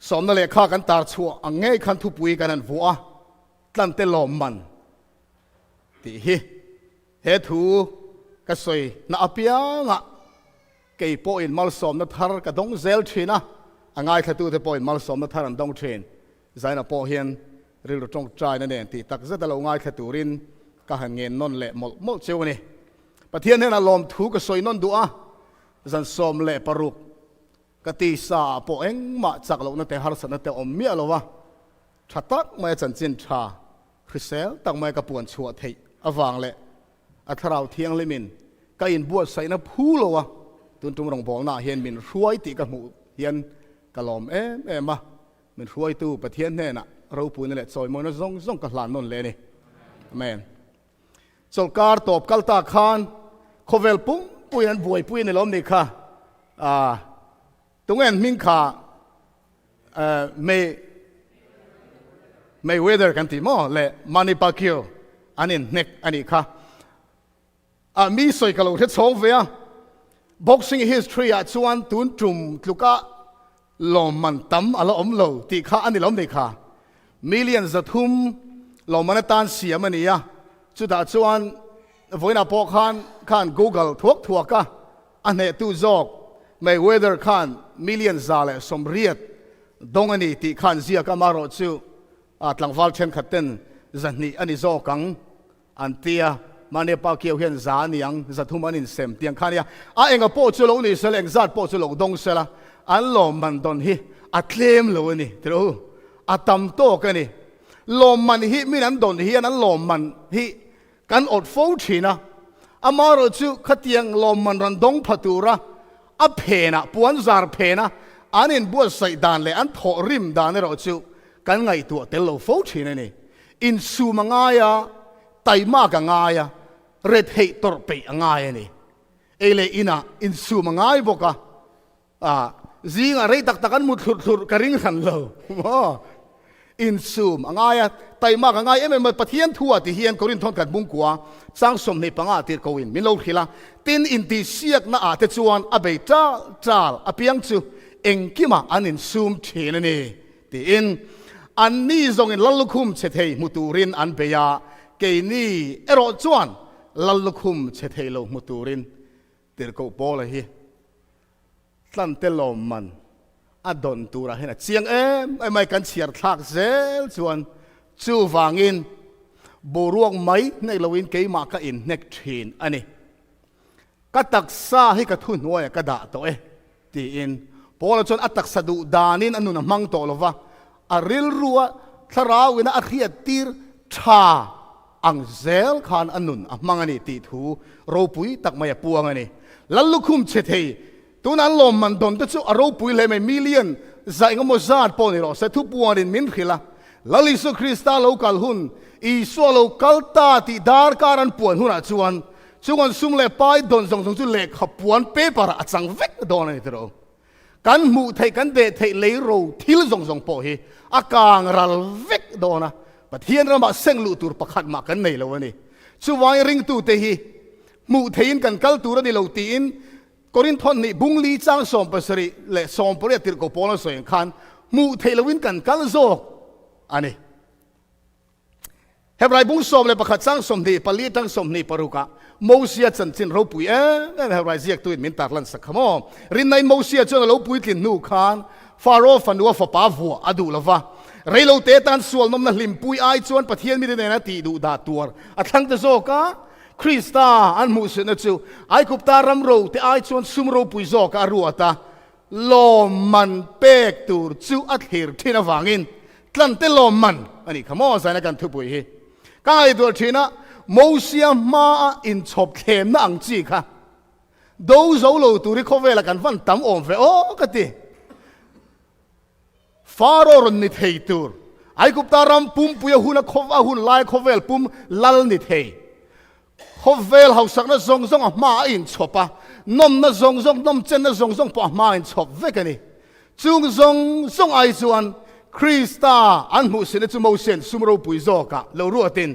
สมนั่นแหละข้ากันตาชัวอังเงยขันทุปุยกันนั่นวัวตั้งแต่ลมมันตีฮีเฮทูกระสวยน่าอภิยังะเกี่ยปอินมัลสมนัทฮาร์กระดงเซลชีนะอังไงขัดตัวเทปอินมัลสมนัทฮาร์ดงเทรนใจน่ะปอเฮียนเรื่องจงใจนั่นเองตีตักเสด็จเราง่ายขัดตัวรินก็หันเงินนนเละหมดเจ้านี่ประเทศนี้น่ะลมถูกกระสวยนนดูอ่ะจันสมเละปรุกกติสาปอเองมาจากเรานั่นแต่ฮาร์สันนั่นแต่อมเมียเราวะชัดตักไม่จันจินชาคริสเซลตั้งไม่กระปวนชัวเทอวังเละอัทราวเทียงเลมินก็อินบัวใส่น้ำพูเราวะตุนตุงรองบอกน่าเฮียนมินช่วยติกับหมูเฮียนกะลอมมามันช่วยตู้ประเทศเนี่ยน่ะเราพูดนั่นแหละซอยมันส่งกระหลานนนเลยนี่แมนสลการตบกัลตาคานโคเวลปุ้งปุยนั้นบวยปุยในล้มนี่ค่ะตรงนั้นมิงค่ะไม่เวเดอร์กันที่มอเลยมานิปาคิโออันนี้เน็กอันนี้ค่ะมีสวยกะโลเทสองเวีย boxing history ชวนตุนจุ่มลูกะลมมันตั้มอะไรอมโลที่ค่ะอันนี้ล้มนี่ค่ะ millions จะทุ่มลมมันตันเสียมันนี่อ่ะจุดชวนวันนั้นพอขัน Google ทั่วกะอันนี้ตู้จอกไม่เวเดอร์ขัน millions จะเลยสมเรียดดงอันนี้ที่ขันเสียก็มาโรจูหลังวัลเชนขัดเต้นจะนี่อันนี้จอกกังอันเตียมันเนี่ยปากเกี่ยวเห็นจานี่ยังจะทุ่มอันนี้เสมเตียงขันเนี่ยเองก็โปจุลงนี่เสลงจัดโปจุลงดงเสละอันลมมันตอนฮีเคลมเลยนี่เดี๋ยวตั้มโตกันนี่ลมมันฮีไม่นั้นตอนฮีนั้นลมมันฮีกันอดฟูชีนะมาโรจูขัดเตียงลมมันรันดงพัตุระเพนะปวนจาร์เพนะอันนี้บัวใส่ดานเลยอันถอริมดานนี่โรจูกันไงตัวเตลฟูชีนี่อินซูมังไงไตมากง่ายเรดเฮตร์เปย์ง่ายนี่เลยอินซูมังไงบอกziงอะไรตักกันมุดสุดกระริ่งสันเลยอินซูมง่ายไตมากง่ายมันปะเทียนทั่วที่เฮียนกรินทอนกันบุ้งกัวสร้างสมในปังอาติกวินมิโลคิลาตินอินติเสียกน่าอาจจะชวนอเบจ้าอเปียงจูเองกิมาอันอินซูมเชนนี่ที่อินอันนี้ทรงอินลัลลุคุมเชเทมุตูรินอันเบียเกนี่รอจวนลัลลุคุมเชเทโลมุตูรินติรโกโปเลยฮีตั้งแต่ลมมันดนตัวเราเห็นเสียงไม่กันเชียร์ทักเซลชวนจูฟังอินบรวงไม้ในลวินเกยมากอินเน็กทีนอันนี้ก็ตักซาให้กระทุนหัวกระดาตัวตีอินพอเราจนตักสะดุดานินอันนู้นมังโตลวะริลรัวทาราวินะเขียตีร์ชาอังเซลขานอันนู้นมังอันนี้ตีทูโรปุยตักไม่ปวงอันนี้ลัลลุคุมเชเทตัวนั้นลมมันโดนตัวอารมณ์ปุยเลยไม่มิเลียนใจก็มั่วซาดปนนี่หรอเสทุบปวงนี่มินขิละลลิสุคริสต์เราคัลหุนอีสวาเราคัลตาที่ดาร์การันปวนหุ่นจวนซุ่มเล่ไปโดนส่งจุเล็กขับปวนเปปาระจังเวกโดนนี่ตัวกันมูไทยกันเดทไทยเลยโรทิลส่งปอฮีอากางรัลเวกโดนะปะเทียนเรามาเซ็งลูตูร์ประคัดมากันในแล้ววันนี้ช่วยริงตูเตฮีมูไทยกันกัลตูระนี่เราตีนกรินทอนนี่บุงลีจ้างสมปสริและสมปริยติรโกโปลสวยขันมูเทลวินกันกัลโซอันนี้เฮบไรบุงสมเลยประคัดจ้างสมนี่ปลีจ้างสมนี่ปรุกะโมเสียจันจินเราปุยเฮบไรเสียตัวมินตากลันสักขโมรินในโมเสียจนเราปุยกินนูขันฟาโรฟันวัวฟปาวัวอดูละวะเรโลเตตันส่วนนมนั่นลิมปุยไอจวนปะเทียนมิเดเนนาตีดูดาตัวอัทั้งเตโซกะคริสตาอันมุสลิมจูไอคุปตารำโรที่ไอชวนซุมโรปุยโซการัวตาลมมันเปกตูร์จูอัดเฮร์ที่นวังอินตั้งแต่ลมมันอันนี้ขโมยใส่ในการทุบปุยฮีก็ไอตัวที่น่ะโมเสียมาอินชอบเข็มนั่งจีค่ะดูโซโลตูริโคเวลกันฟันตั้มอมเฟโอ้กติฟาโรรนิเทตูร์ไอคุปตารำปุ่มปุยหุ่นขวาหุ่นไลโคเวลปุ่มลัลนิเทเขาเวลเขาสักนั่งซงมาอินชอบปะนมนั่งซงนมเจนนั่งซงปะมาอินชอบเวกันนี่จุงซงไอจวนคริสตาอันมุสลิมจุโมเซนซุมโรปุยโซกะเรารู้ติน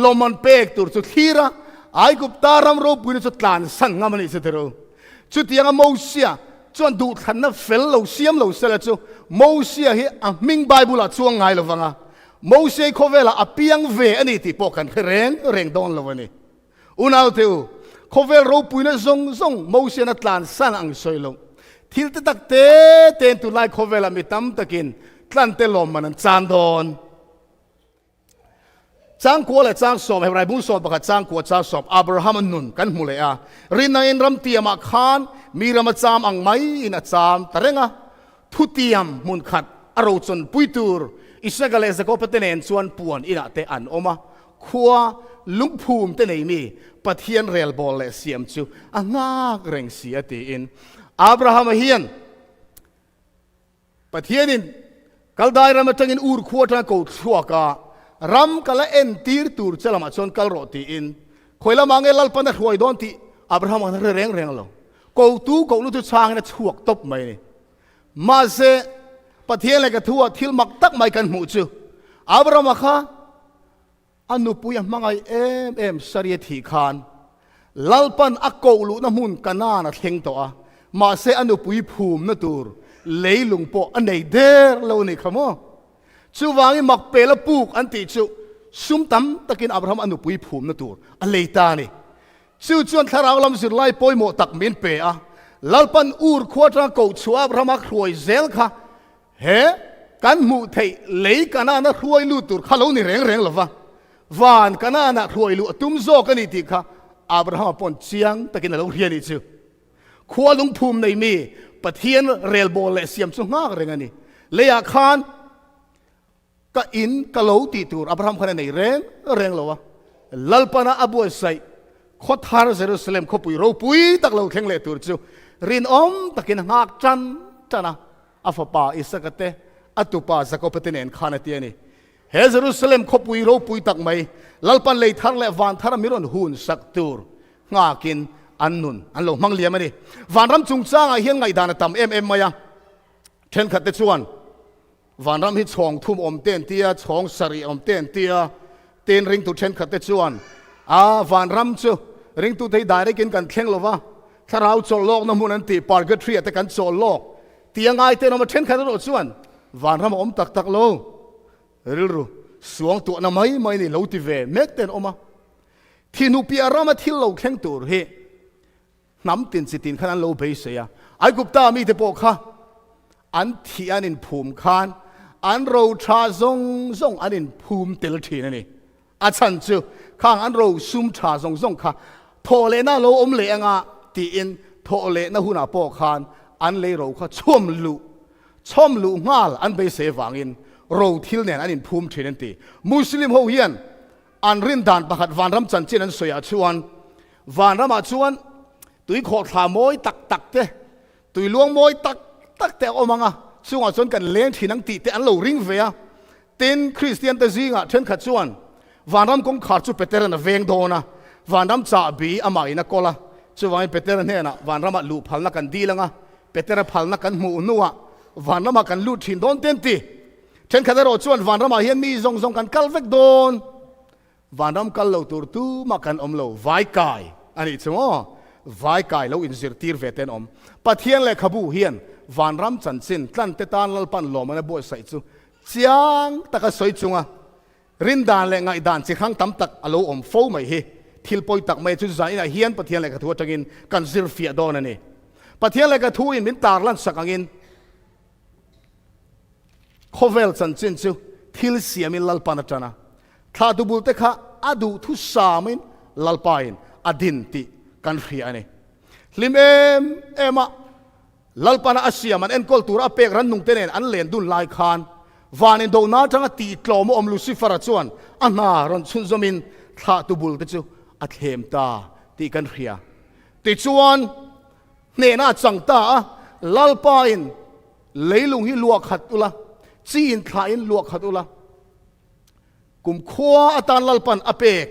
ลมมันเปกตัวจุดทีระไอกุปตารำโรปุยจุดลานสังงามันอิสเตโรจุดยังโมเสีย จวนดูทันนะเฟลเราเสียมเราเสร็จจูโมเสเฮอ่ะมิงไบเบิลช่วงไงเราฟังอ่ะโมเสเขาเวลาอเปียงเวอันนี้ที่ปกันเร่งโดนเราวันนี้อุณาเทียวเขาเวลเราปุยนะซงโมเสนัดลานสันอังสวยลงทิลตตักเตนตุไลเขาเวลามีตั้มตะกินตลันเตลอมมันจานโดนจางกัวและจางสอบให้ไรบุญสอบประกาศจางกัวจางสอบอับราฮัมนุนกันหมดเลยรินายนรำเตียมาขานมีรำจามอังไม่อินจามแต่เรงทุติยมมุนขัดอารมณ์จนปุยตูร์อิสระเลสก็ปฏิเนนส่วนป่วนอินะเตอันออกมาขวาลุกภูมิเตนมีปะเทียนเรลบอลและเสียมจูอ่างากเร่งเสียตีอินอับราฮัมเฮียนปะเทียนินกัลได้รำจังอินอูร์ขวดนะกูชัวการำกัลเอ็นตีร์ตูร์เจลมาชนกัลโรตีอินคอยละมังเอลัลปันหัวดอนที่อับราฮัมมันเร่งเรากูตู้กูรู้ทุกช่างเนี่ยชัวตบไม่เนี่ยมาเสปะเทียนเลยก็ทั่วทิลมักตักไม่กันหมู่จูอับราฮัมค่ะอันนุปุยมังไอเอ็มสรีทีขานลัลปันอักกูรู้น้ำมุนกันนานะเทงตัวมาเสอันนุปุยภูมินตูร์เลยลุงโปอันไหนเดอร์เราเนี่ยขโมจูวางิมักเปลปูกอันติจูซุมตั้มตะกินอับราฮัมอันนุปุยภูมินตูร์อันเลยตานี่จูจวนทาราวลำสุดไล่ปอยโมตักมินเปะลัลปันอูร์ขวดรังกูชัวอับราฮัมรวยเซลค่ะเฮกันหมู่ไทยเลยกันน่ะรวยลู่ตูร์ข้าเรานี่เร่งหรอวะวานกันน่ะรวยลู่ตุ้มโซกันนี่ติค่ะอับราฮัมปนเชียงตะกินเราเรียนนี่จูขวลุงภูมิในมีปะเทียนเรลโบเลเซียมสุงากเร่งนี่เลยอาคารก็อินกะโลตีตูร์อับราฮัมคนนั้นเร่งหรอวะลัลปันอับวยไซขดฮาร์เซรุสเลมขบุยโรปุยตักเราเข่งเลตูร์จูรินอมตะกินหากจันนะอัฟปาอิสกเตอัตุปาสกปติเนนขานเตียนี่เฮเซรุสเลมขบุยโรปุยตักไม่ลัลปันเลยทาร์เลวานทาร์มิรอนหุนสักตูร์งากินอันนุนอันลงมังเลียมันนี่วันรำจุงจ้างไอเฮียงไงดานตำมายังเช่นขัดเตชวนวันรำฮิตช่องทุ่มอมเตียนเตียช่องสรีอมเตียนเตียเตียนริงตุเช่นขัดเตชวนวันรำจูริงตุไทยได้ได้กินกันเข่งหรอวะถ้าเราโจโลกน้ำมันตีปาร์กทรีแต่กันโจโลกเตียงไงเตียนมาเช่นขัดเตชวนวันรำอมตักโลรู้สวงตัวน้ำไม่นี่เราตีเวเมกเตียนออกมาที่นูปีอารามที่เราเข่งตัวเฮน้ำตินสิตินขนาดโลเบสเซียไอ้กุปตามีแต่บอกค่ะอันที่อันนินภูมิขานอันเราชาซงอันนินภูมิเตลทีนั่นนี่อาจารย์จูข้างอันเราซุ่มชาซงค่ะโทเลน่าเราอมเลงอ่ะตีอินโทเลน่าหุ่นอาปอกขานอันเลยเราค่ะช่วมลุงาลอันเบสเซฟังอินเราทิลเนี่ยอันนินภูมิทีนั่นตีมุสลิมเขาเฮียนอันรินดานประหัดวันรำจันทร์เจนันสวยชวนวันรำชวนตุยขอดขามอยตักเตะตุยลวงมอยตักเตะออกมาอ่ะช่วงส่วนกันเลี้ยงที่นังตีเตะอันเราริงเวียเต็นคริสเตียนเตซิงอ่ะเช่นขัดชวนวันรำคงขาดจุดเปเตอร์นะเวงโดนะวันรำจ่าบีอามาอินักโกละช่วงเปเตอร์เนี่ยนะวันรำมาลูพัลนักกันดีละงะเปเตอร์พัลนักกันหมูนัววันรำมากันลูทินโดนเต็มตีเช่นขัดเราชวนวันรำมาเฮียนมีซงกันกัลเวกโดนวันรำกัลเราตัวตู้มากันอมเราไว้กายอันนี้ใช่ไหมไว้กายเราอินสิร์ตีร์เวเตนอมปะเทียนเลยขบูเฮียนวันรำจันสินตั้นเตตานลัลปันหลอมันบัวใส่จูเจียงตะกสวยจุงอ่ะรินดานเลยไงดานสิขังตั้มตักอโลอมโฟไม่เฮทิลปอยตักไม่จุดใจน่ะเฮียนปะเทียนเลยกระทัวจังอินกันสิร์เฟียโดนนี่ปะเทียนเลยกระทัวอินมินตาร์ลันสักอินโคเวลจันสินจูทิลเสียมินลัลปันจันะถ้าดูบุลเตคะอดูทุสามินลัลปาอินอดินติกันเฟียนี่ลิมเอมะลัลปานาอาเซียมันเอ็นกอลตูระเปกรันนุงเตเนนอันเลนดุนไลคานวานินโดนาจังตีกลอมอมลูซิฟาร์จวนอันนารันซุนซามินถ้าดูบุลเตจูอัดเฮมตาตีกันเฟียติจวนเนน่าจังตาลัลปาอินเลยลุงฮิลวกขัดอุละจีนทาอินลวกขัดอุละกุมขวาอัตานลัลปันอเปก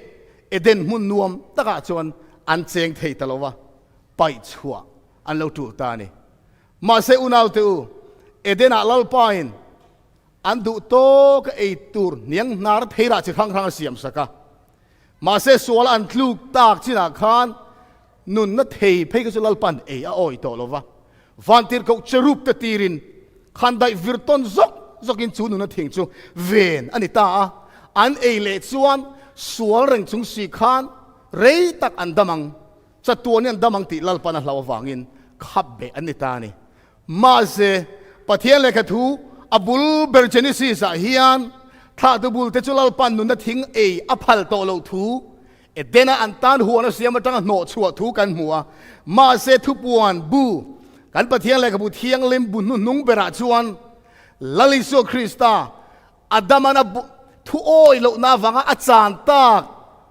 เอเดนมุนนวมตะกะจวนอันเจงเทตลวะไปชัวอันเราถูกตานี่มาเซอุนาวตูเอเดนอาลัลปายน์อันดูโตก็ไอตูร์เนียงนาร์เทระจิขังขังเสียมสักมาเซสวลอันลูกตากจินาคานนุนนัทเฮเพก็จะลัลปันเออโอยโตลวะ van tir ko cherup te tirin khandai virton zok zokin chu nu na thing chu ven anita an eile chuan sual reng chung si khan rei tak an damang chatuan an damang ti lalpan a hlaw wangin khap be anita ni ma se pathian le khathu abul ber genesis a hian tha tu bul te chu lalpan nu na thing e aphal to lo thu edena antan huana siam atang no chua thu kan mua ma se thu puan bu kan pathian le ka bu thiang lem bu nu nung bera chuan laliso krista adamana thu oi lo na wanga achan tak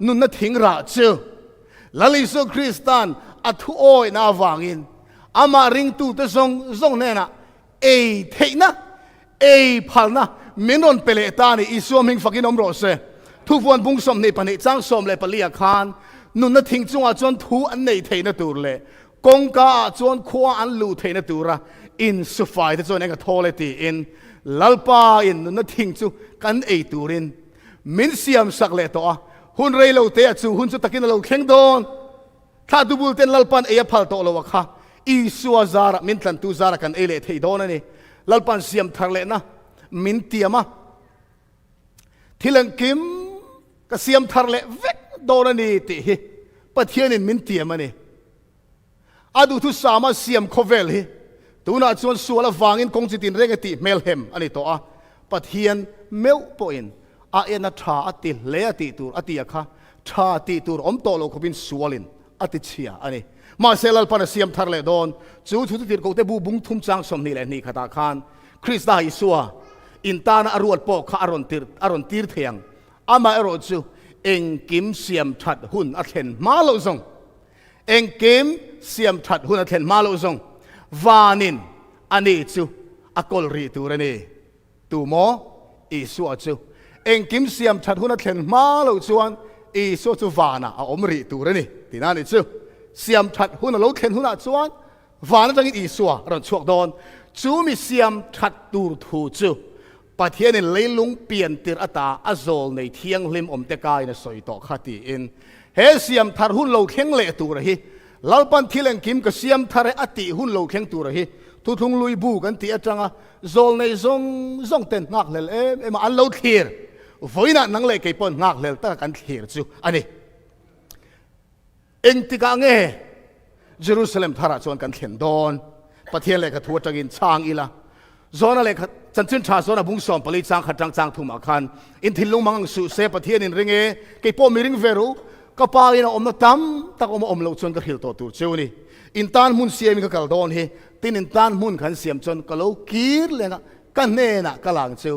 nun na thing ra chu laliso kristan a thu oi na wangin ama ring tu te zong ne na e theina e phalna minon pele ta ni isoming fakin omro se thu fuan bung som nei pani chang som le palia khan nun na thing chunga chon thu an nei theina tur le kongka chon khwa an lu theina tura in sufai te chon enga thole ti in lalpa in nun na thing chu kan ei turin min siam sak le to hun rei lo te chu hun chu takin lo kheng don tha du bul ten lalpan e phal to lo kha i suwa zara min tlan tu zara kan ele thei don ani lalpan siam thar le na min tiama thilang kim ka siam thar le vek don ani ti hi pathian in min tiama ni adu thu sama siam khovel hi tuna chuan suala wangin kongchitin regati melhem ani to a pathian meu po in a ena tha ati le ati tur ati akha tha ati tur om to lo khobin sualin ati chia ani ma selal pan siam thar le don chu thu tir ko te bu bung thum chang som ni le ni khata khan krista isua intana aruat po kha aron tir thiang ama ero chu eng kim siam that hun a thlen ma lo zong eng kim siam that hun a thlen ma lo zong vanin ani chu akol ri turani tu mo isua chu eng kim siam that hun a thlen ma lo chuan isu chu vana a omri turani tinani chu siam that hun a lo thlen hun a chuan vana tangin isua ron chuak don chu mi siam that tur thu chu pathian in leilung pian tir ata azol nei thiang lim om te kai na soi to khati in he siam thar hun lo kheng le tur hi lalpan thileng kim ka siam thare ati hun lo kheng tur hi tu thung lui bu kan ti atanga zol nei zong ten ngak lel em an lo thir voina nang le ke pon ngak lel ta kan thir chu ani eng ti ka nge jerusalem thara chon kan thlen don pathian le ka thu tangin chang ila zona le chan chin tha zona bung som pali chang khatang chang thuma khan in thilung mang su se pathian in ringe ke po miring veru ka pa ina om na tam tak om lo chon ka hil to tur cheu ni in tan mun siam ka kal don he tin in tan mun khan siam chon ka lo kir lenga ka ne na ka lang cheu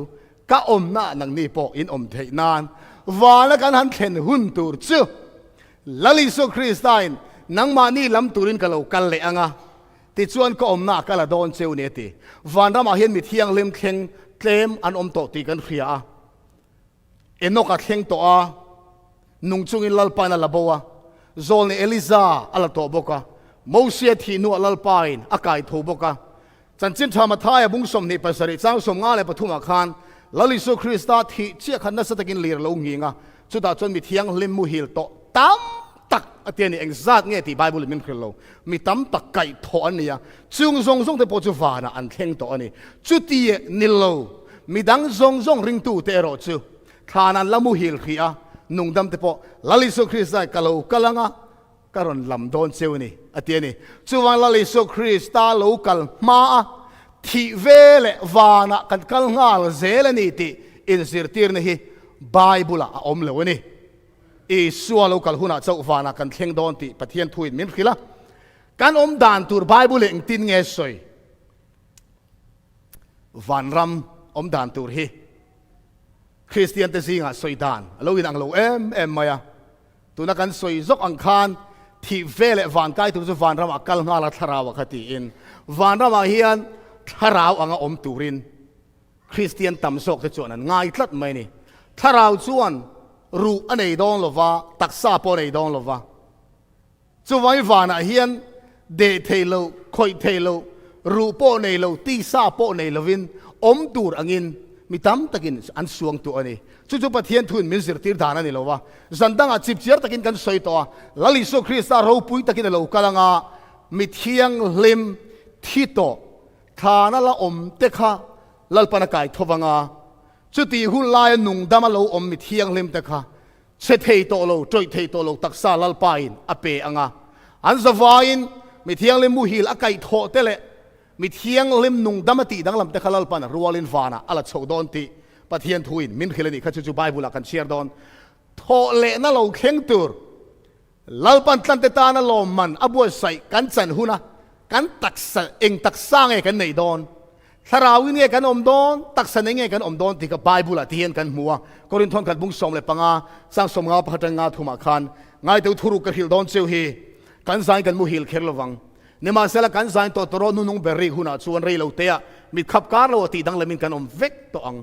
ka om na nang ni po in om thei nan wala kan han thlen hun tur chu lali so kristain nang ma ni lam turin ka lo kal le anga ti chuan ko om na kala don cheu ne ti van ram a hian mi thiang lem thleng tlem an om to ti kan khria a enoka thleng to a nung chung in lalpa na labowa zol ni eliza ala to boka mosia thi nu lalpain akai tho boka chanchin thama thaya bung som ni pasari chang som nga le pathuma khan laliso krista thi che khan na satakin lir lo nginga chuta chon mi thiang lem mu hil to tam tak atiani exact nge ti bible min khilo mi tam tak kai tho ania chung zong te po chu wana an thleng to ani chu ti nilo mi dang zong ring tu te ro chu thanan lamu hil khia nungdam te po laliso krista kalo kalanga karon lam don cheuni atiani chuwang laliso krista local ma thi vele wana kan kal ngal zelani ti in sirtir ne hi bible a om lo ni e suwa local huna chau wana kan thleng don ti pathian thuin min khila kan om dan tur bible eng tin nge soi van ram om dan tur hi Christian te zinga soi dan lo in ang lo em maya tu na kan soi zok ang khan thi vele van kai tu zu van ram akal ngala tharaw khati in van ram hian tharaw anga om turin Christian tam sok te chon an ngai tlat mai ni tharaw chuan ru anei dong lova taksa po nei dong lova chu vai van a hian de thelo khoi thelo ru po nei lo ti sa po nei lovin om tur angin mitam takin an suang tu ani chu pathian thun min zir tir dana ni lowa zandanga chip chiar takin kan soi to lali so krista ro pui takin lo kalanga mithiang lim ที่โตทานั่นละเตค่ะลัลปนกายทวังาจุดที่หุ่นลายนุ่งดำมาโลมิเทียงลิมเตค่ะเสเทโตโลจอยเทโตโลตักษาลัลปายินอเปอังาอันสวายินมิเทียงลิมมุฮิลอากายโตเตเลมิเทียงลิมนุ่งดำมาตีดังลำเตค่ะลัลปานรัวลินฟานะอัลโชดอนติปะเทียนทุยนมินขิเลนิข้าจุจุไบบุลากันเชียร์ดอนโทเลนั่นเราเข่งตัวลัลปันตันเตตานั่นลมมันอบัวใส่กันจันหุนะกันตักษะเองตักษาไงกันในดอนถ้าเราวินไงกันดอนตักษะไงกันดอนที่กับไบบุลาที่เห็นกันมัวก็รินทอนกันบุ้งสมเลยปังอาสร้างสมงาพัฒนงาทุมาคันไงเตัวทุรุกันฮิลดอนเซลฮีกันสายกันมุฮิลเคลวังเนี่ยมาเสละกันสายตัวตรอนุนงเบรีหุนะชวนเรลเตียมิขับการเราตีดังเลมินกันเวกตัวอัง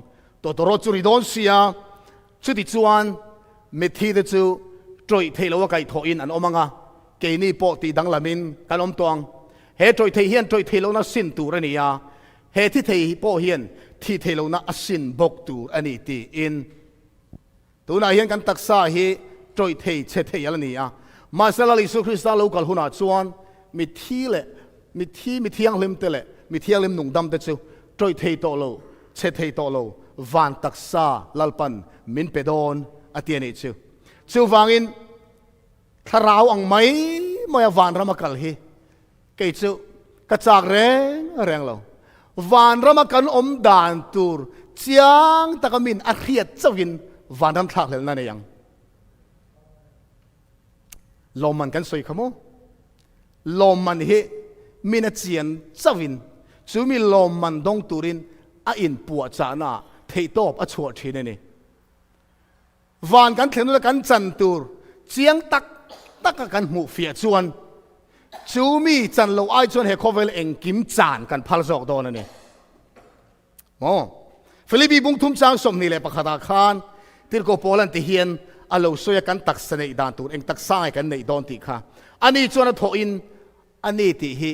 ตัวตรอจุริดอนเสียชุดที่ชวนมิทีเดจูจอยเทลวะไก่ทอินอันอมังาเกนี่ปอตีดังละมินกันตวงเฮจอยเทเฮียนจอยเทลวนะสินตูรนียาเฮที่เทปอเฮียนที่เทลวนะสินบกตูอันนี้ตีอินตัวนายเฮียนกันตักษาเฮจอยเทเชเทยลนียามาเสลาลิสุคริสตาลูกัลหุนาชวนมิทีเละมิทียงลิมเตเละมิทียงลิมนุ่งดำเตจูจอยเทโตโลเชเทโตโลวันตักษาลัลปันมินเปดอนอติยนิจูจูฟังอินถ้าเราอังไม่ไม่วันรำกัลฮีเกิดจูกระจากแรงเราวันรำกันด่านตูร์เจียงตะกมินอาเขียดเจ้าวินวันรำทักเลยนั่นเองลมมันกันสวยขโมลมมันเฮมินเจียนเจ้าวินจูมีลมมันดงตูรินอินปวดจานาเทโตบอชวดทีนี่วันกันเถียงด้วยกันจันตูร์เจียงตักกันหมู่เฟียจวนจูมีจันโลไอจวนเฮคอเวลเองกิมจานกันพัลจอกโดนนี่ฟิลิปปีบุ้งทุ่มจางสมนี่เลยปะขัดขานติรโกโปลันติเฮียนอโลโซยกันตักเสนดานตูร์เองตักสายกันในดอนติค่ะอันนี้จวนทอินอันนี้ที่ฮิ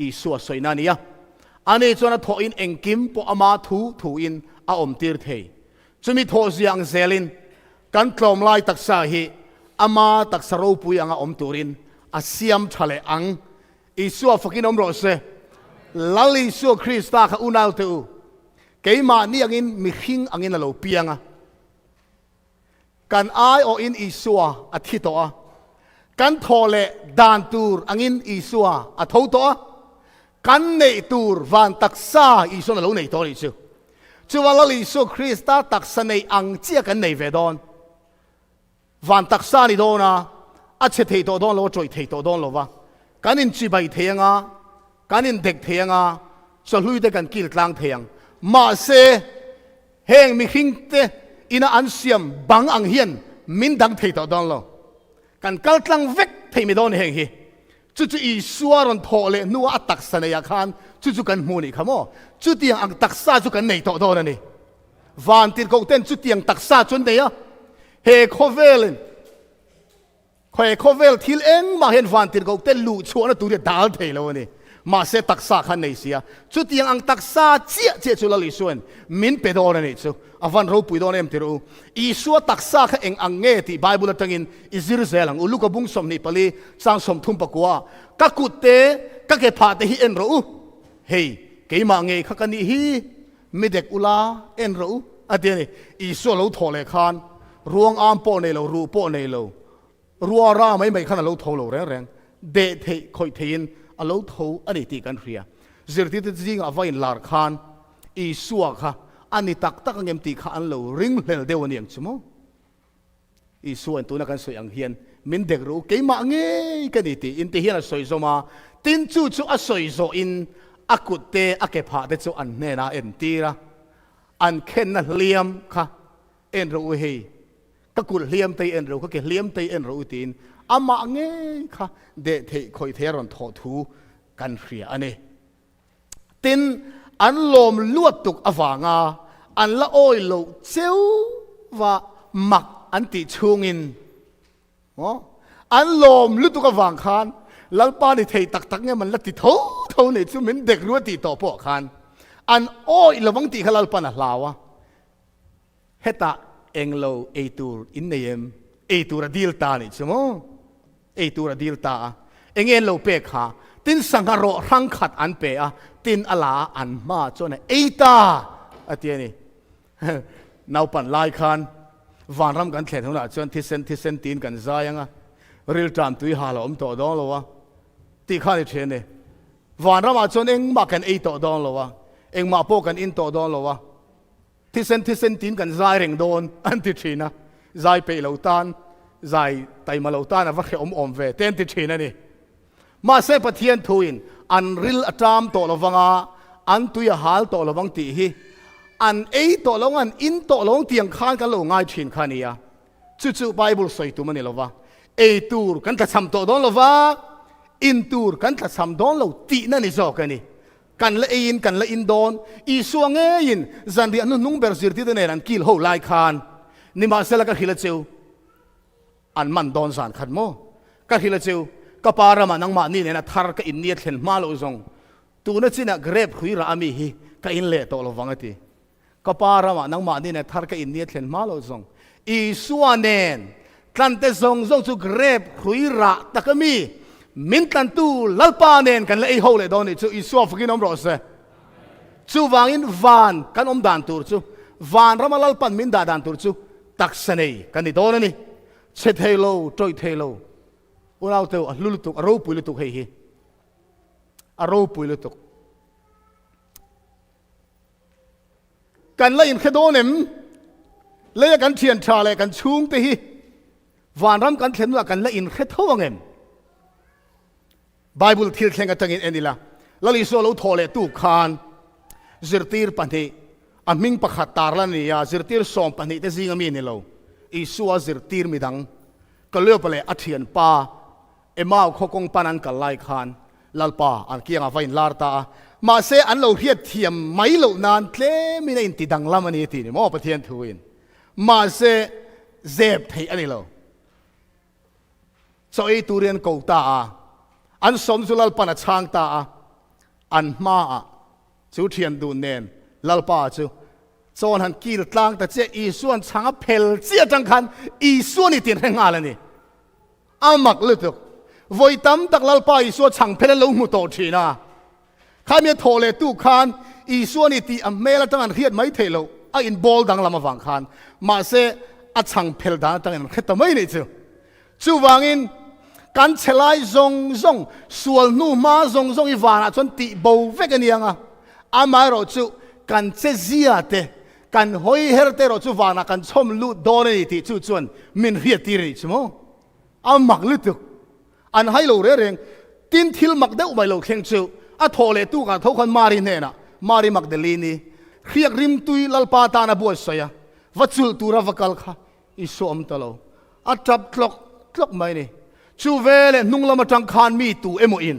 อีสัวสวยนานี่ยอันนี้จวนทอินเองกิมปออามาทูอินอาอมตีร์เทจะมีโทเสียงเซลินกันกลมลายตักษาฮีอามาตักษารูปุยอังอมตูรินอาเซียมทะเลอังอิสุอาฟกินอมโรเซลาลิสุคริสตาข้าอุนัลตูเกยมานี่อังอินมิขิงอังอินลาเปียงกันไอโออินอิสุอาอาทิโตอากันทอเลดานตูร์อังอินอิสุอาอาทาวโตอากันเนตูร์วันตักษาอิสุนาลูเนโตริจูจูว่าลาลิสุคริสตาตักษาในอังเจียกันในเวดอนวันตักษานี่โดนะอาเชเทโตโดนโลจอยเทโตโดนโลวะการอินจีใบเทียงการอินเด็กเทียงจะลุยได้กันกิลกลางเทียงมาเซเฮงมีหิงเตอินาอันเซียมบังอังเฮียนมินดังเทโตโดนโลกันกัลกลางเวกเทมิโดนเฮงฮีจู่อีสวารอนโทเลนัวตักษาในอาคารจู่กันมูนี่ขโมจู่ที่ยังตักษาจู่กันในโตโดนนี่วันที่เขาเต้นจู่ที่ยังตักษาจนเนี่ยเฮโคเวลที่เองมาเห็นวันที่เขาเต้นลู่ชวนตัวเดียดาลเทแล้วนี่มาเสตักษาขันในเสียจุดยังตักษาเจี๊ยจุลลิส่วนมินเปโดนนี่จู่อวันเราปุยโดนเอ็มติรูอีสัวตักษาข้าเองอังเงติไบเบิลตั้งอินอิสราเอลอุลุกบุ้งสมนิปลีสร้างสมทุ่มปะกัวกักุเตกักเกพาเตฮิเอ็นรูเฮ้ยเกยมาเงยข้ากันนี่ฮีมิเด็กอุลาเอ็นรูอันเดียนี่อีสัวเราทอเลคานรวงอามโปเนโลรูโปเนโลรัวราไม่ขนาดเราโทโลแรงเดทคอยเทียนเราโทอันนี้ตีกันเรียจิตที่จริงเอาไว้ลาร์คานอีสัวค่ะอันนี้ตักเงินตีข้าอันเราริงเลนเดียวนี่ยังชั่วโมงอีสัวตัวนักการสวยอังเฮียนมินเด็กรู้เกี่ยมาเงี้ยกันนี่ตีอินตีเฮียนสวยโซมาตินจู่สวยโซอินอากุเตอาเก็บผ้าเดจู่อันเนน่าเอ็นตีระอันเข็นนั่นเลี้ยมค่ะเอ็นรู้เฮก็กุลเลี้ยมตีเอ็นรู้ก็เกี่ยเลี้ยมตีเอ็นรู้ตีนอามาเงี้ยค่ะเดทคอยเทรอนทอทูกันเรียอันนี้ตินอันลมลวดตุกอวางาอันละโอยโลเจ้าว่ามักอันติชูงินอันลมลุตุกอวางคานลัลปานี่เทตักเนี่ยมันละติเท่าเนี่ยจู่เหมือนเด็กรู้ติต่อพวกคานอันโอยระวังติขลัลปานะลาวะเฮตาเองโลเอตูร์อินเนียมเอตูร์ดิลตานี่ใช่ไหมเอตูร์ดิลตาเองโลเปกฮา tin sangaro rang khat an pe a tin ala an ma chona eita atiani nau pan lai khan van ram kan thlen hona chon thisen tin kan zayanga ril tam tui hala om to dong lo wa ti khani then ne van ram a chon eng ma kan ei to dong lo wa eng ma po kan in to dong lo wa thisen tin kan zai reng don an ti thina zai pe lo tan zai tai ma lo tan a va khe om ve ten ti thina ni ma se pathian thuin an ril atam to lowanga an tuya hal to lowang ti hi an ei to long an in to long tiang khan kan lo ngai thin khania chu bible soi tu mani lova ei tur kan ta sam to don lova in tur kan ta sam don lo ti na ni zo kan ni kan la in don i suange in zan ri anu nung ber zir ti ne ran kil ho lai khan ni ma se la ka khila cheu an man don san khat mo ka khila cheu kapara ma nang ma ni ne na thar ka in nie thlen ma lo zong tu na china grep khui ra ami hi ka in le to lo wangati kapara ma nang ma ni ne thar ka in nie thlen ma lo zong i suanen tlante zong chu grep khui ra takami min tlan tu lalpa nen kan le ho le don ni chu i suwa fukin om ro se chu wangin van kan om dan tur chu van rama lalpan min da dan tur chu taksanei kan ni don ni che thelo troi thelo unau teu a lulutuk a ro pui lutuk hei hi a ro pui lutuk kan la in khedonem le kan thian tha le kan chung te hi van ram kan thlen la kan la in khethawangem bible thil thlenga tangin enila lali so lo thole tu khan zirtir pani a ming pakhat tar la ni ya zirtir som pani te zinga mi ni lo I suwa zirtir midang kalyo pale athian pa emau khokong panan kalai khan lalpa an kianga vain larta ma se an lo hiat thiam mai lo nan tle mina in tidang lamani ti ni mo pathian thuin ma se zeb thei ani lo so ei turian ko ta an som zu lalpa na chang ta an ma chu thian du nen lalpa chu chon han kil tlang ta che I suan changa phel chia tang khan I suan I tin henga la ni amak lutuk voi tam tak lalpa I suan chang phel lo mu to thina khamia thole tu khan I suan I ti amela tang an hiat mai thelo a in bol dang lama wang khan ma se a chang phel da tang an kheta mai ni chu wangin kan chelai zong sual nu ma zong I wana chon ti bo vek anianga amai ro chu kan che zia te kan hoi her te ro chu wana kan chom lu don ni ti chu chuan min riat ti ri chmo amak lutuk an hailo re reng tin thil mak deuh mai lo thleng chu a thole tu ka thokhan mari ne na mari magdalini khiak rim tui lalpa ta na buat soya vachul tura vakal kha I som talo a tap tlok mai ni chu vele nunglama tang khan mi tu emo in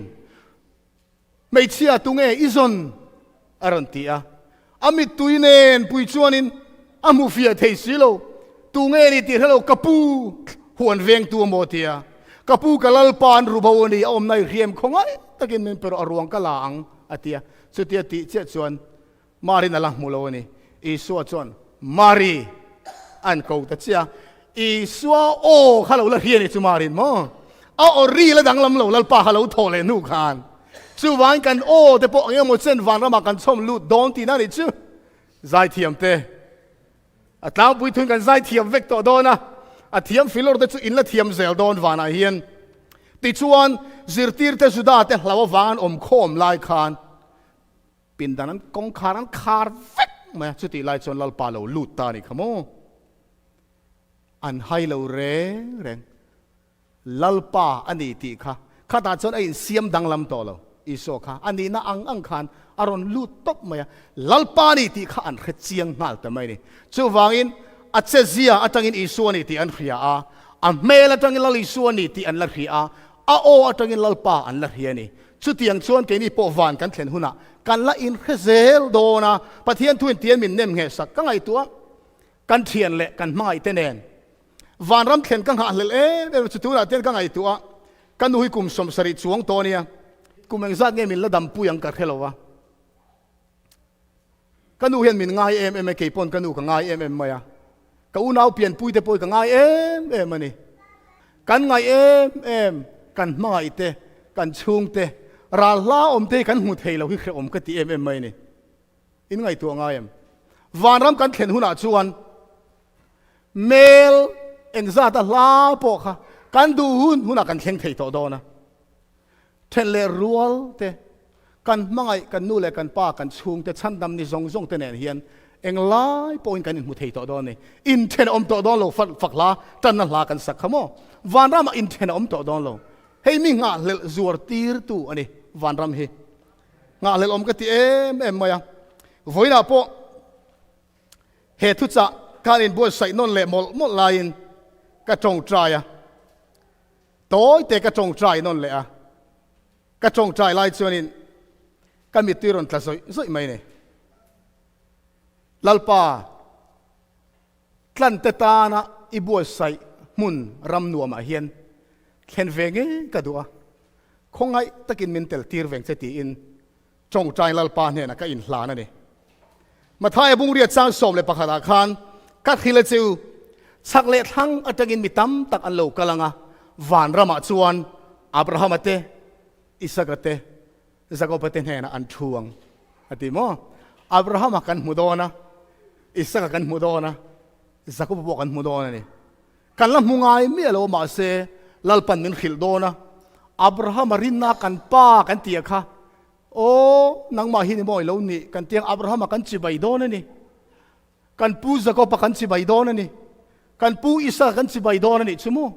mei chia tu nge izon aron ti a amit tuinen pui chuanin amu fia thei silo tu nge ni ti hello kapu huan veng tu mo tia kapu kalal pan rubawani om nai riem khongai takin men pero arwang kalaang atia chutia ti che chuan mari na lang mulawani I suwa chuan mari an ko ta chia I suwa o khalo la hian chu marin mo a ori la dang lam lo lal pa khalo thole nu khan chu wan kan o te po nge mo chen van rama kan chom lu don ti na ni chu zai thiam te a tlaw pui thun kan zai thiam vek to dona a thiam filor te chu in la thiam zel don wana hian ti chuan zirtir te suda te hlawa wan om khom lai khan pindanan kong kharan khar vek ma chu ti lai chon lal pa lo lut ta ni khamo an hai lo reng lalpa ani ti kha khata chon ai siam dang lam to lo iso kha ani na ang khan aron lut top maya lalpa ni ti kha an khe chiang ngal ta mai ni chu wangin a che zia atangin iso ni ti an khria a mel atangin lal iso ni ti an la khria a o atangin lalpa an la khria ni chu tiang chuan ke ni po van kan thlen huna kan la in khezel dona pathian thuin tian min nem nge sak ka ngai tua kan thian le kan mai te nen van ram thlen ka ha lel chu tu na ten ka ngai tua kan hui kum som sari chuang to nia kumeng zat nge min la dam puyang ka khelowa kanu hian min ngai em ke pon kanu ka ngai em maya ka unau pian pui te poi ka ngai em ani kan ngai em kan mai te kan chung te ราลาอมเตกันหูเทเราที่เคยอมกติเอ็มไม่นี่อินไงตัวง่ายวานรำกันเข็นหุ่นอาชวนเมลเอ็งซาตาลาปอกค่ะกันดูหุ่นอากันเข็งเทต่อดอนะเทเลรัวเตกันมังไงกันนู่นเลยกันป้ากันชุงแต่ชั้นดำนี่ซงเตเนเฮียนเอ็งไล่ปอยกันหุ่นเทต่อดอนี่อินเทนอมต่อดอเราฝักลาจันนั่นลากันสักขโมวานรำอินเทนอมต่อดอเราเฮ้ยมีงาเลลจวดตีร์ตูอันนี้วันรำเฮงาเลลอมกติเอ็มมายังวันน่ะพอเหตุทุจักการอินบัวใส่นนเละหมดลายน์กระจงใจอ่ะโต้แต่กระจงใจนนเละอ่ะกระจงใจลายส่วนนี้กันมีตีรอนทะสอยไม่เนี่ยลัลปาทันเตตานะอีบัวใส่มุนรำนัวมาเฮียนเห็นเวงก็ดูอ่ะคงไงตะกินมินเตลตีร์เวงเสตีอินจงใจลัลปาเนี่ยนะก็อินหลานั่นเองมาท้ายบุ้งเรียดสร้างสมเลยประคาคานกัดฮิเลจิวสักเล็ดทั้งอัตกินมิตั้มตักอันโลกลังอ่ะวันรำมาชวนอับราฮัมเตอิสกเตอิสกอปเตนเฮนะอันช่วงอติโมอับราฮัมกันมุดอนะอิสกกันมุดอนะอิสกอปบอกกันมุดอนะนี่กันละมุงไงเมียโลมาเซลัลปันมินขิลโดนะอับราฮัมรินนากันป้ากันเตียค่ะโอ้นางมาหินบ่อยแล้วนี่กันเตียงอับราฮัมกันจิบายโดนนี่กันปูจะก็ปะกันจิบายโดนนี่กันปูอิสระกันจิบายโดนนี่ชั่วโมง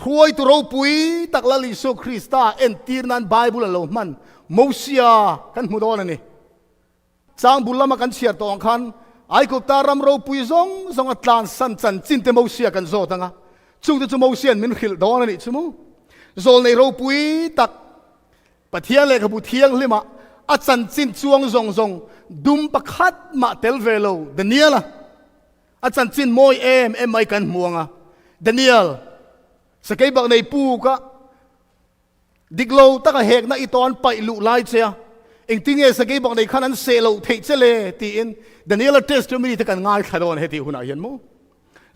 หวยตัวเราปุยตักลลิโซคริสตาเอ็นตีร์นันไบเบิลเรามันโมเสียกันมุดอนนี่จางบุลมากันเชียร์ตองคันไอ้กุตารำเราปุยซงอัตลานสันจันจินเตโมเสียกันโซตังะจุดที่โมเสียนมินขิลโดนนี่ชั่วโมงโซลในเราปุยตักปะเทียงเลยขบุเทียงเลยมาอาจารย์จินจวงซงดุมประคัดมาเทลเวโลเดเนียลอาจารย์จินมอยไม่กันมัวงะเดเนียลสกัยบักในปูก็ดิกโลตั้งเหกนักอีตอนไปลุไลเชียเองทิ้งเอสกัยบักในขันนั้นเซโลเทเจเลตีอินเดเนียลเทสต์มีที่กันง่ายขดอนเหตุหุ่นอาเห็นมั้ง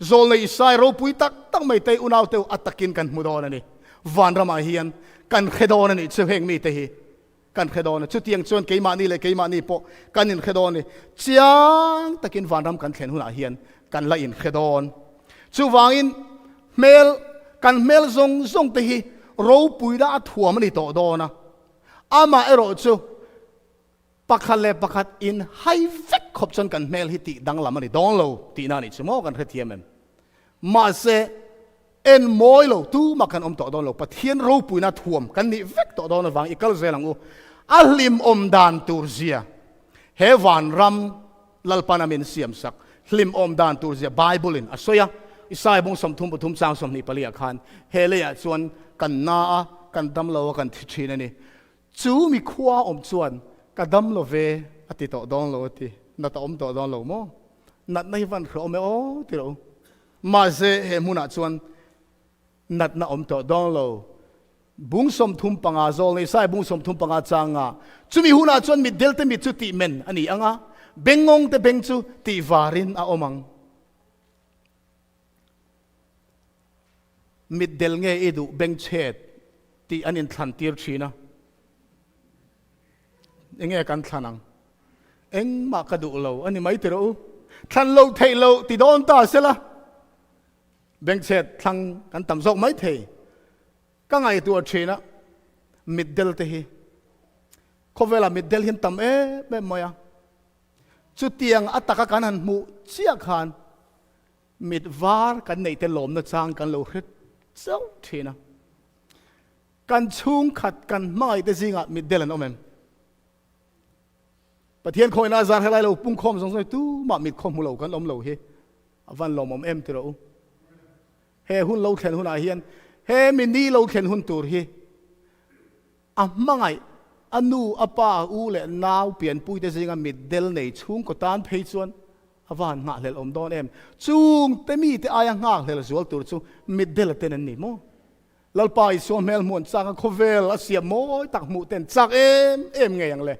โซลในสายเราปุยตักตั้งไม่เตอุนาวเตวอัตกินกันมุดอนนี่วันรมาเฮียนกันขดอนนี่เชื่อเฮงมีเตหีกันขดอนชุดเตียงชวนเกี่ยมานี่เลยเกี่ยมานี่ปอกันอินขดอนนี่เจียงตะกินวันรำกันเข็นหุ่นอาเฮียนกันละอินขดอนชูวางอินเมลกันเมลซงเตหีเราปุยดาถั่วมันนี่ต่อดอนะอามาเอโรจูปักขัดเล็บปักขัดอินไฮเฟกขบจนกันเมลฮิติดังละมันนี่ดองโลตีนานี่ชั่วโมงกันเทียมมันมาเซเอ็นมอยโลตู้มากันต่อดอนโลปะเทียนเราปุยนาถ่วมกันนี่เฟกต่อดอนวังอีกลเซลังอูอัลลิมดานตูร์เซียเฮวันรัมลัลปานามินเซียมสักลิมดานตูร์เซียไบเบิลินอสอยะอิสายบงสมทุมปทุมสางสมนิปลียคานเฮเลยส่วนกันนากันดำโลกันทิชีนันนี่จูมีขวาชวนกันดำโลเวอติต่อดอนโลตินัดต่อดอนโลโมนัดในวันเราไม่โอ้ติโรมาเซเฮมุนัดชวนนัดน่าต่อดอนโลบุ้งสมทุมปังอาโซลในสายบุ้งสมทุมปังอาจางาจูมีหุ่นอาจวนมีเดลเตมีจุติเมนอันนี้อ่ะเบงงงแต่เบงจูตีวารินอาอมังมิดเดลเงยดูเบงเชดตีอันนี้ทันตีร์ชีนะเอ็งเงยกันทันังเอ็งมากระดูเราอันนี้ไม่ติรู้ทันเราเทเราตีโดนตาเสละเบงเชดทังกันต่ำซอกไม่เทก็ไงตัวชีนะมิดเดลเตฮีเขาเวลามิดเดลเห็นต่ำแบบมอยจุดเตียงอัตตะกันหันมูเชียคานมิดวาร์กันในเตลมนะจางกันโลหิตเจ้าชีนะกันชุ่งขัดกันไม่แต่จริงอ่ะมิดเดลนอมเอ็มประเทศคอยนาซาร์ให้เราปุ่งคมสงสัยตู้มามิดคมหูเรากันอมเราเฮวันลมเอ็มที่เราเฮหุ่นเราเข็นหุ่นอาเฮียนเฮมินี่เราเข็นหุ่นตัวเฮอ่ะมั่งไงอันนู้อาป้าอูเล่นาวเปลี่ยนปุยแต่จริงอ่ะมิดเดลในชุ่งก็ตานเพย์ชวนอาวันงาเลลอมดอนเอ็มจุงแต่มีแต่อายังงาเลลสวลตัวจุงมิดเดลเตนันนี่โมลัลปายส่วนเมลมวนจากโคเวลเสียโมตักหมูเต็นจากเอ็มไงยังเลย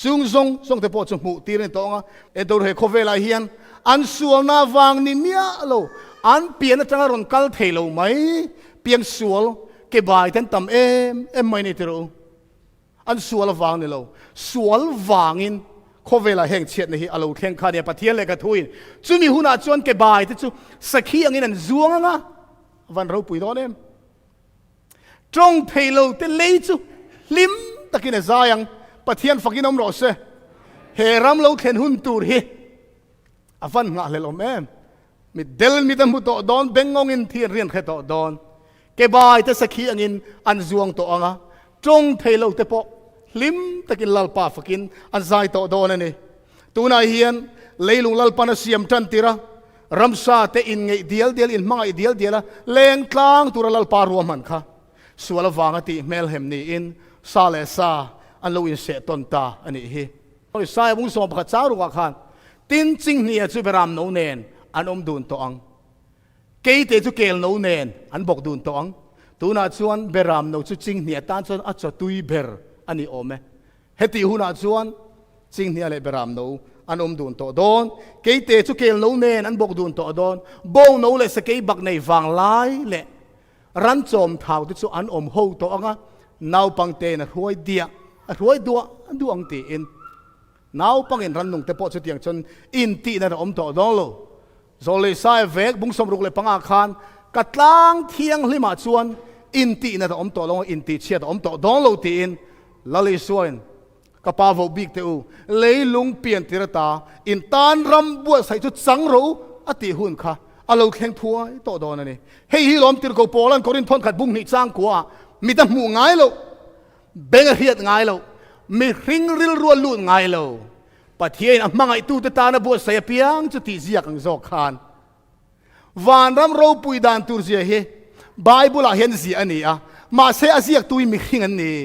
จุงซงแต่พอจมูกตีนตองอ่ะตัวเฮโคเวลเฮียนอันส่วนน่าวังนี่เมียโลอันเปลี่ยนจังรอนกัลเทโลไหมเปลี่ยนส่วนเก็บบายเต็นตำเอ็มไม่นี่ตัว อันสวลวางนี่เราสวลวางอินโคเวลาแห่งเชียดนี่อาลูเทงคาเดียปะเทียนเลยกระทุยจุมีหุนาจวนเก็บบายที่จุสักขีอังนั้นจวงอ่ะวันเราปุยตอนนี้จงเทโลเตเลยจุลิมตะกินใจยังปะเทียนฝักินอมรสเฮรัมเราเทนหุนตูร์ฮีวันงาเลลอมมิเดลมิตันมุตโตดอนเบงงอินที่เรียนแค่โตดอนเก็บบายที่สักขีอังอันจวงโตอ่ะจงเทโลเตปอลิมตะกินลลปาฝักินอันใจโตโดนนี่ตูน่าเฮียนเลยลุงลลปานเสียมจันติระรัมซาเตอินไงเดียลอินมังไอเดียลเลงกลางตุระลลปารวมมันค่ะส่วนละวางติเมลเฮมนี่อินซาเลซาอันลูอินเสตนตาอันนี้ฮีโอ้ยสายบุ้งสมบัติจ้ารุกขันตินจิงเนี่ยจุเบรามโนเนนอันอมดูนตองเกยเตจุเกลโนเนนอันบอกดูนตองตูน่าชวนเบรามโนจุจิงเนี่ยตานชวนอัจฉตุยเบรอันนี้โอเมเฮติหุนาชวนจิงเนี่ยเลยเบรามโนอันอมดูนตอดอนเกยเตจุเกลโนเนนอันบอกดูนตอดอนโบโนเลยสเกยบักในฟังไล่เละรันจอมเท้าที่สุอันอมโฮตัวอ่ะนาวปังเตนรวยเดียรวยดัวดวงตีอินนาวปังอินรันนุ่งแต่พอสุดอย่างจนอินตีนั่นอมตัวดอนโลโซเลสายเวกบุ้งสมรุกเลยปังอาคารกัดล้างเทียงลิมาชวนอินตีนั่นอมตัวลงอินตีเชียดอมตัวดอนโลตีอินลลิสวนกับปาวบิกเตอูเลยลุงเปลี่ยนติรตาอินตานรำบัวใส่ชุดสังรูอติหุ่นค่ะอาลูกแข่งทัวร์โตโดนนี่เฮ้ยฮิลอมติรโกโปลันโครินทอนขัดบุ้งนิจ้างกัวมีแต่หมู่ง่ายโลเบงเฮียดง่ายโลมีริงริลรัวลุ่นง่ายโลปะเทียนมังไอตูตตานะบัวใส่เปียงจุดที่เสียกังโจคานวานรำเราปุยดานตูเสียเฮไบเบิลเห็นเสียอันนี้อ่ะมาเสียเสียตุยมีริงอันนี้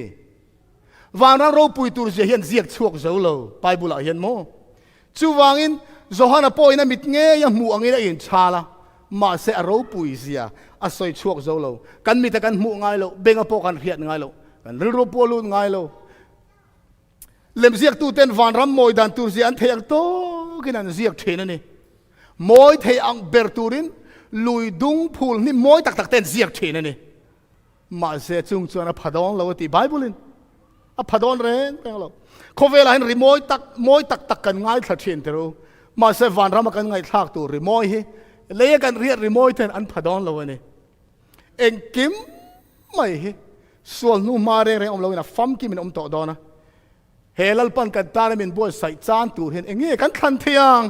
วานเราปุยตูเสียเห็นเสียชวกโจโลไบเบิลเห็นโมจูวางอินโจฮานาปอยนะมิดเงยยังหมู่อังอินอินชาละมาเสียเราปุยเสียอาศัยชวกโจโลกันมีแต่กันหมู่ง่ายโลเบงอปอกันเรียดง่ายโลกันริโรปัวลุนง่ายโลเล่มเสียตูเต้นวานรำมวยดันตูเสียอันเทียงโตกินันเสียเทนนี่มวยเทียงเบอร์ตูรินลุยดุงพูลนี่มวยตักเต้นเสียเทนนี่มาเสียจุงจวนอพัดอนเราตีไบเบิลินอพัดอนเรนเป็นเราเขาเวลาเห็นริมวยตักกันง่ายทัดเทียนเตรูมาเสียวานรำกันง่ายทักตัวริมวยเฮเลี้ยกันเรียกริมวยเต้นอันพัดอนเราเนี่ยเอ็งกิมไม่เฮส่วนนู้มาเรื่องอมเราเนี่ยฟัมกิมินอมโตดอนะเฮลัลปันกันตาเนมินบัวใส่จานตูเห็นเอ็งเงี้ยกันทันเทียง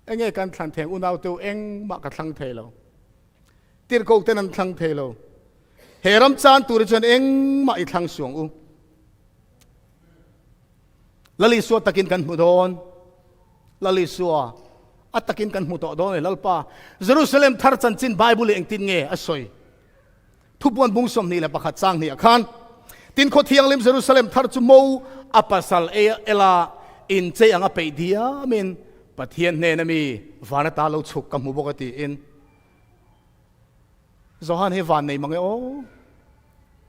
เอ็งเงี้ยกันทันเทียงอุณเอาตัวเอ็งมากันทังเทโลตีร์โกเตนันทังเทโลเฮรัมจานตูเรจนเอ็งมาอีทังสวงอุลลิสัวตะกินกันมุดอนลลิสัวอัตตะกินกันมุดอนเลยลลป้าเยรูซาเล็มทาร์จันจินไบเบิลเอ็งตินเงี้ยอสอยทุบวันบุ้งสมนี่แหละประคัดสร้างนี่อาคารตินโคเทียงลิมเยรูซาเล็มทาร์จุโมอัปสัลเอลาอินเจยังอเปดียมินปะเทียนเนนมีวานตาเราฉุกกับหมู่ปกติอินจอฮันเฮวานในมังเอโอ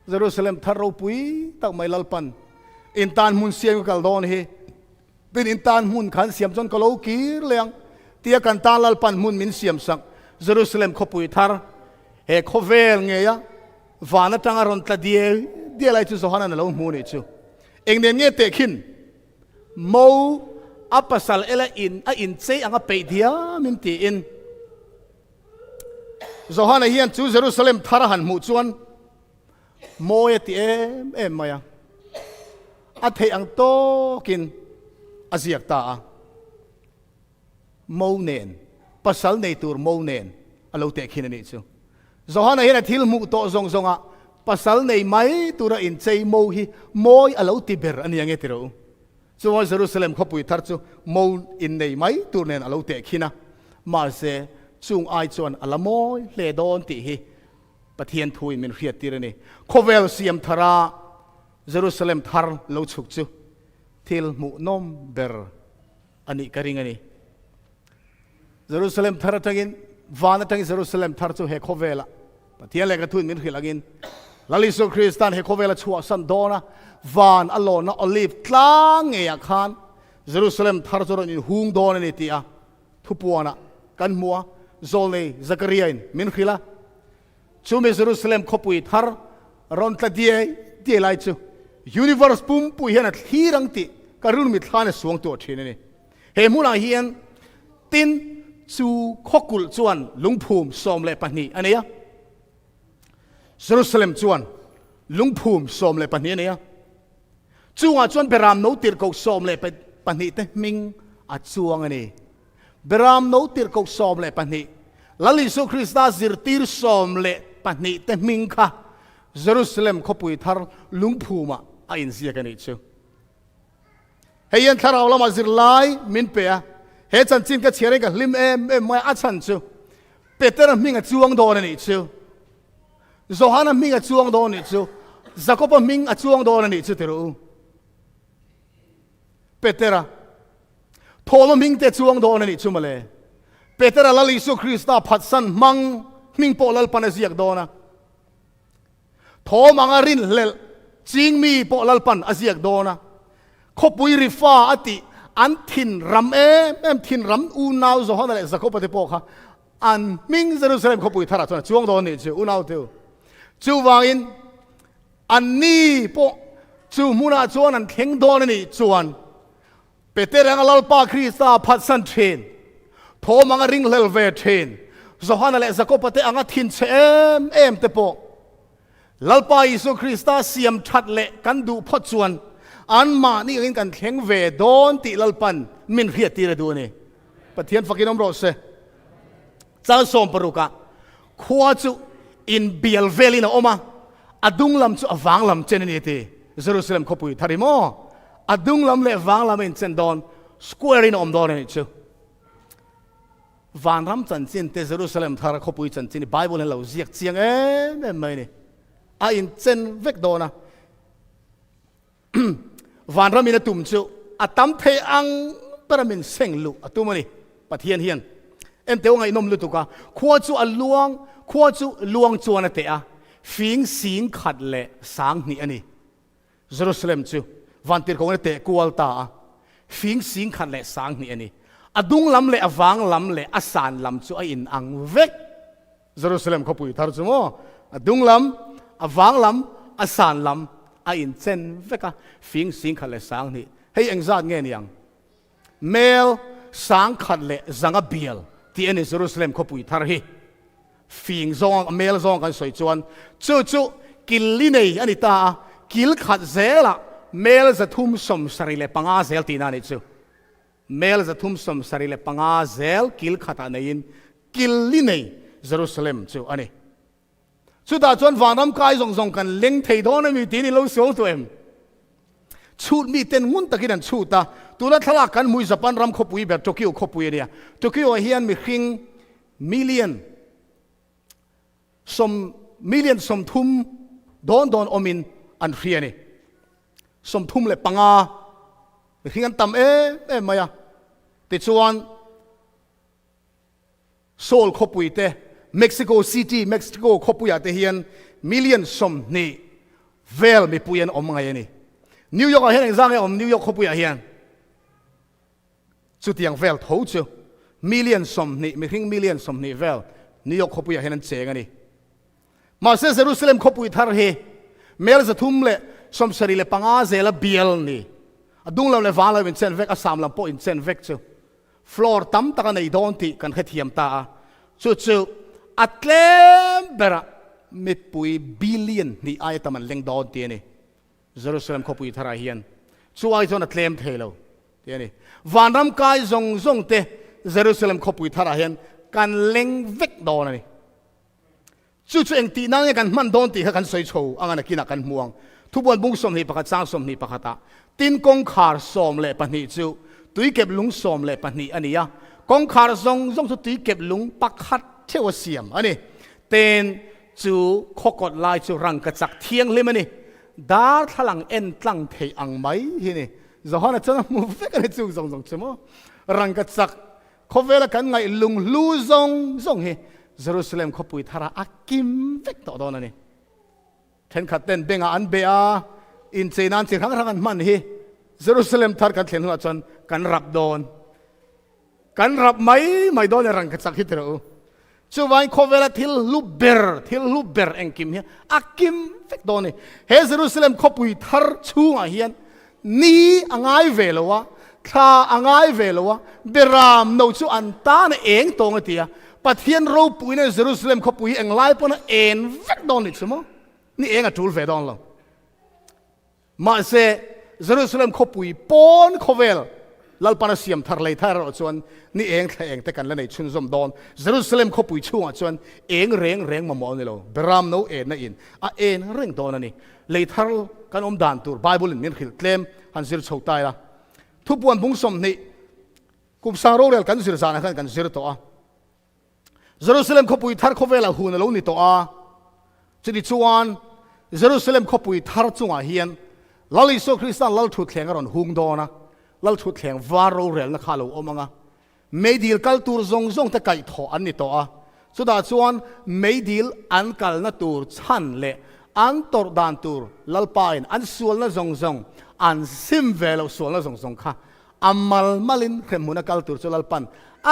เยรูซาเล็มทาร์เราปุยตักไม่ลลปันอินตานมุนเสียงกัลดอนเฮเป็นอินตานมุนขันเสียมจนกะโลกีเลียงเตียกันตานลลปันมุนมินเสียมสักเยรูซาเล็มขปุยทาร์เฮโคเวลเงียฟานตังอารอนตะเดียอะไรจุสหานะเราหมู่นี่จุเองเนี่ยเตะขินโมอัปสัลเอลอินเซอังเปดียมินตีอินสหานะเฮียนจูเยรูซาเล็มทาร์หันหมู่จวนโมยตีเอ็มมายังอัฐอังโตกินอาเซียกตาโมเนนปัสสัลในตัวโมเนนเราเตะขินนี่จุสหานะเฮียนทิลหมู่โตซงอ่ะpasal nei mai tura in chei mo hi moi alo ti ber ani ange tiro chu Jerusalem khopui thar chu mo in nei mai tur nen alo te khina ma se chung ai chon alamoi le don ti hi pathian thui min riat tirani khovel siam thara Jerusalem thar lo chuk chu thil mu nom ber ani karing ani Jerusalem thar tangin vana tang Jerusalem thar chu he khovela pathian le ka thun min khilagin Laliso Kristan he kovela chua san dona van alona olive tlang e akhan Jerusalem tharzoron in hung dona ni tia thupuana kan mua zolne Zakaria in min khila chume Jerusalem khopui thar ron tla die lai chu universe pum pui hian a thi rang ti karun mi thlan suang to thin ni he muna hian tin chu khokul chuan lungphum som le pani ania Jerusalem chuan lungphum som le pani ania chuwa chuan beram no tir ko som le pani te ming a chuang ani beram no tir ko som le pani lali su Krista zirtir som le pani te ming kha Jerusalem khopui thar lungphuma a in zia kan chu heyan tharaw lama zir lai min pe a he chan chin ka chere ka lim em mai a chan chu Peter minga chuang do ni chu Zohana minga chuang do ni chu Jacob ming a chuang do ni chu teru Petera Tholo ming te chuang do ni chu male Petera lali su Krista phatsan mang ming po lal panaziak do na Tho mga rin lel ching mi po lalpan aziak do na khopui rifa ati an thin ram em thin ram u naw zo hona le Jacob te po kha an ming Jerusalem khopui thara chona chuang do ni chu u naw teu chu wangin an ni po chu muna chuan an theng do ni chuan Peter ang lalpa Krista phatsan thin Tho mga ring lel ve thin zo hona le Jacob te anga thin che em te po Lalpa Isu Krista siam that le kan du phot chuan an ma ni in kan thleng ve don ti lalpan min riat ti re du ni pathian fakinom ro se cha som paruka khwa chu in bial velina oma adung lam chu awang lam chen ni ti Jerusalem khopui tharimo adung lam le awang lam in chen don square in om don ni chu van ram chan chin te Jerusalem thar khopui chan chin Bible lo ziak chiang em mai ni a in chen vek dona van ramina tum chu atam the ang paramin senglu atumani pathian hian em teu ngai nom lu tu ka khwa chu luang chuan ate a fing sing khat le sang ni ani Jerusalem chu van tir ko te kual ta a fing sing khat le sang ni ani adung lam le awang lam le asan lam chu a in ang vek Jerusalem khopui thar chu mo adung lam awang lam asan lam a in chen veka fing sing khat le sang ni hei engzat nge niang mel sang khat le zanga bial ti ani Jerusalem khopui thar hi fing zong mel zong kan soi chuan chu killinei ani ta kil khat zela mel za thum som sari le panga zel ti na ni chu mel za thum som sari le panga zel kil khata nein killinei Jerusalem chu ani chu da chuan vanam kai zong kan leng thei thon mi ti ni lo so to em chut mi ten ngun takin an chuta tuna thala kan mui japan ram khopui ber Tokyo khopui nia Tokyo hian mi khing million som thum don omin an hriani som thum le panga mi khing an tam maya ti chuan Seoul khopui te Mexico City Mexico khopuya te hian million som ni vel mi puyan om ngai ni New York hian exang om New York khopuya hian chu tiang vel tho chu million som ni mi hring million som ni vel New York khopuya hian an cheng ani ma se Jerusalem khopui thar he mel za thum le som sari le panga zela bial ni adung lam le wala in chen vek asam lam po in chen vek chu floor tam ta nei don ti kan khethiam ta chu atlem bera mi pui billion ni ayataman leng don ti ni Jerusalem khopui thara hian chuai zon atlem thelo ti ni vanram kai zong te Jerusalem khopui thara hian kan leng vek don ni chu eng ti nang kan man don ti kan soi chho angana kina kan muang thubuan bung som ni pakhat sang som ni pakhata tin kong khar som le pani chu tui kep lung som le pani ania kong khar zong chu tui kep lung pakhat Tewa siam ani ten chu khokot lai chu rang ka chak thiang lim ani dar thalang en tlang thei ang mai hi ni zohana chana mu vek ani chu zong chumo rang ka chak khovela kan ngai lung lu zong hi Jerusalem khopui thara akim vek to don ani then khaten benga an bea in cheinan chi rang an man hi Jerusalem thar ka thlen hu chon kan rap don kan rap mai don rang ka chak hi tero chu vai khovela thil lu ber engkim hi akim fek doni he Jerusalem khopui thar chunga hian ni angai velowa tha angai velowa beram no chu an ta na eng tonga tia pathian ro puina Jerusalem khopui englai pona en fek doni chumo ni enga tul ve don lo ma se Jerusalem khopui pon khovel lalpana siam thar lei thar chuan ni eng te kan la nei chun zom don Jerusalem khopui chunga chuan eng reng ma mo ni lo beram no en na in a en reng don ani lei thar kan om dan tur Bible in min khil claim han zir chhotai la thupuan bung som ni kum sang ro rel kan zir zana kan zir to a Jerusalem khopui thar khovela hun lo ni to a chini chuan Jerusalem khopui thar chunga hian lali so Christian lal thu thleng ron hung dona lal thu thleng varo rel na khalo omanga meidil kal tur zong ta kai tho an ni to a chuda chuan meidil an kal na tur chan le an tor dan tur lalpain an sual na zong an sim velo sual na zong kha amal malin khemuna kal tur chu lalpan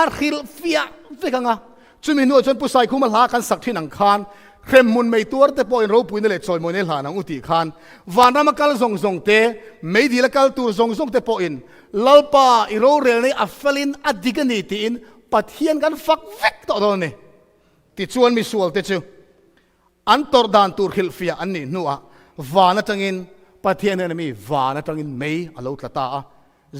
arkhil fia vekanga chumi nu chon pusai khuma la kan sak thin ang khan khem mun mei tur te po in ro puin le choi moi ne hla nang uti khan wana ma kal zong te mei di la kal tur zong te po in lalpa i ro rel nei afalin adigani ti in pathian kan fak vek to do ne ti chuan mi sual te chu an tor dan tur khil fia an ni nuwa wana tangin pathian ne mi wana tangin mei alo tlata a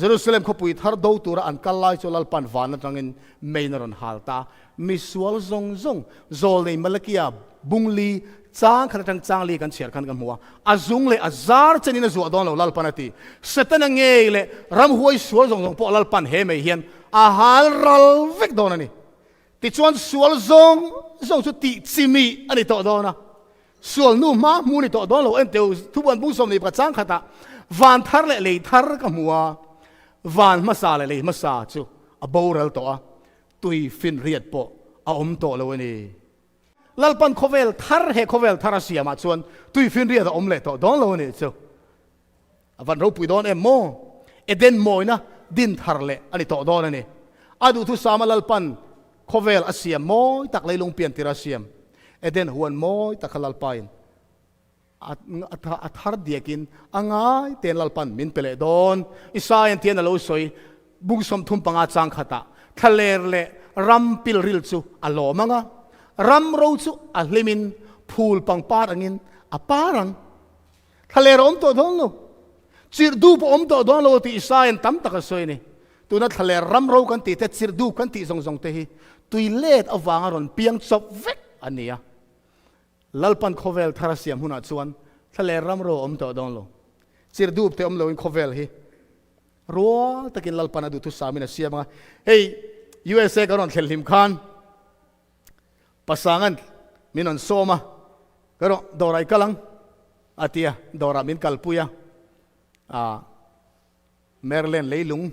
Jerusalem khopui thar do tura an kallai cholal pan wana tangin mei naron halta mi sual zong zol nei malakia bungli chang khatang changli kan cher kan muwa azung le azar chenin zu don lo lal panati setana nge le ram huai sual zong po lal pan he me hian a hal ral vek don ani ti chuan sual zong chu ti chimi ani to dona sual nu ma mu ni to don lo en teu thuban bung som ni pa chang khata van thar le thar ka muwa van masa le masa chu a boral to a tui fin riat po a om to lo ani lalpan khovel thar asia ma chuan tui fin ria da om le to don lo ni chu avan ro pui don em mo eden moina din thar le ani to don ani adu thu sama lalpan khovel asia moi tak leilung pian tira siam eden huan moi takhalal pain athar diakin angai ten lalpan min pele don isayan tian alo soi bungsom thum panga chang khata thaler le ram pil ril chu alo manga ram ro chu a hlimin phul pangpar angin a parang thaler om to don lo chir du po om to don lo ti isayan tam taka soi ni tuna thaler ram ro kan ti te chir du kan ti zong te hi tuilet awanga ron piang chop vek ania lalpan khovel tharasiam huna chuan thaler ram ro om to don lo chir du te om lo in khovel hi ro takin lalpan adu tu samina siama hey USA karon khelhim khan pasangan minon soma karo dorai kalang atia dora min kalpuya Maryland leilung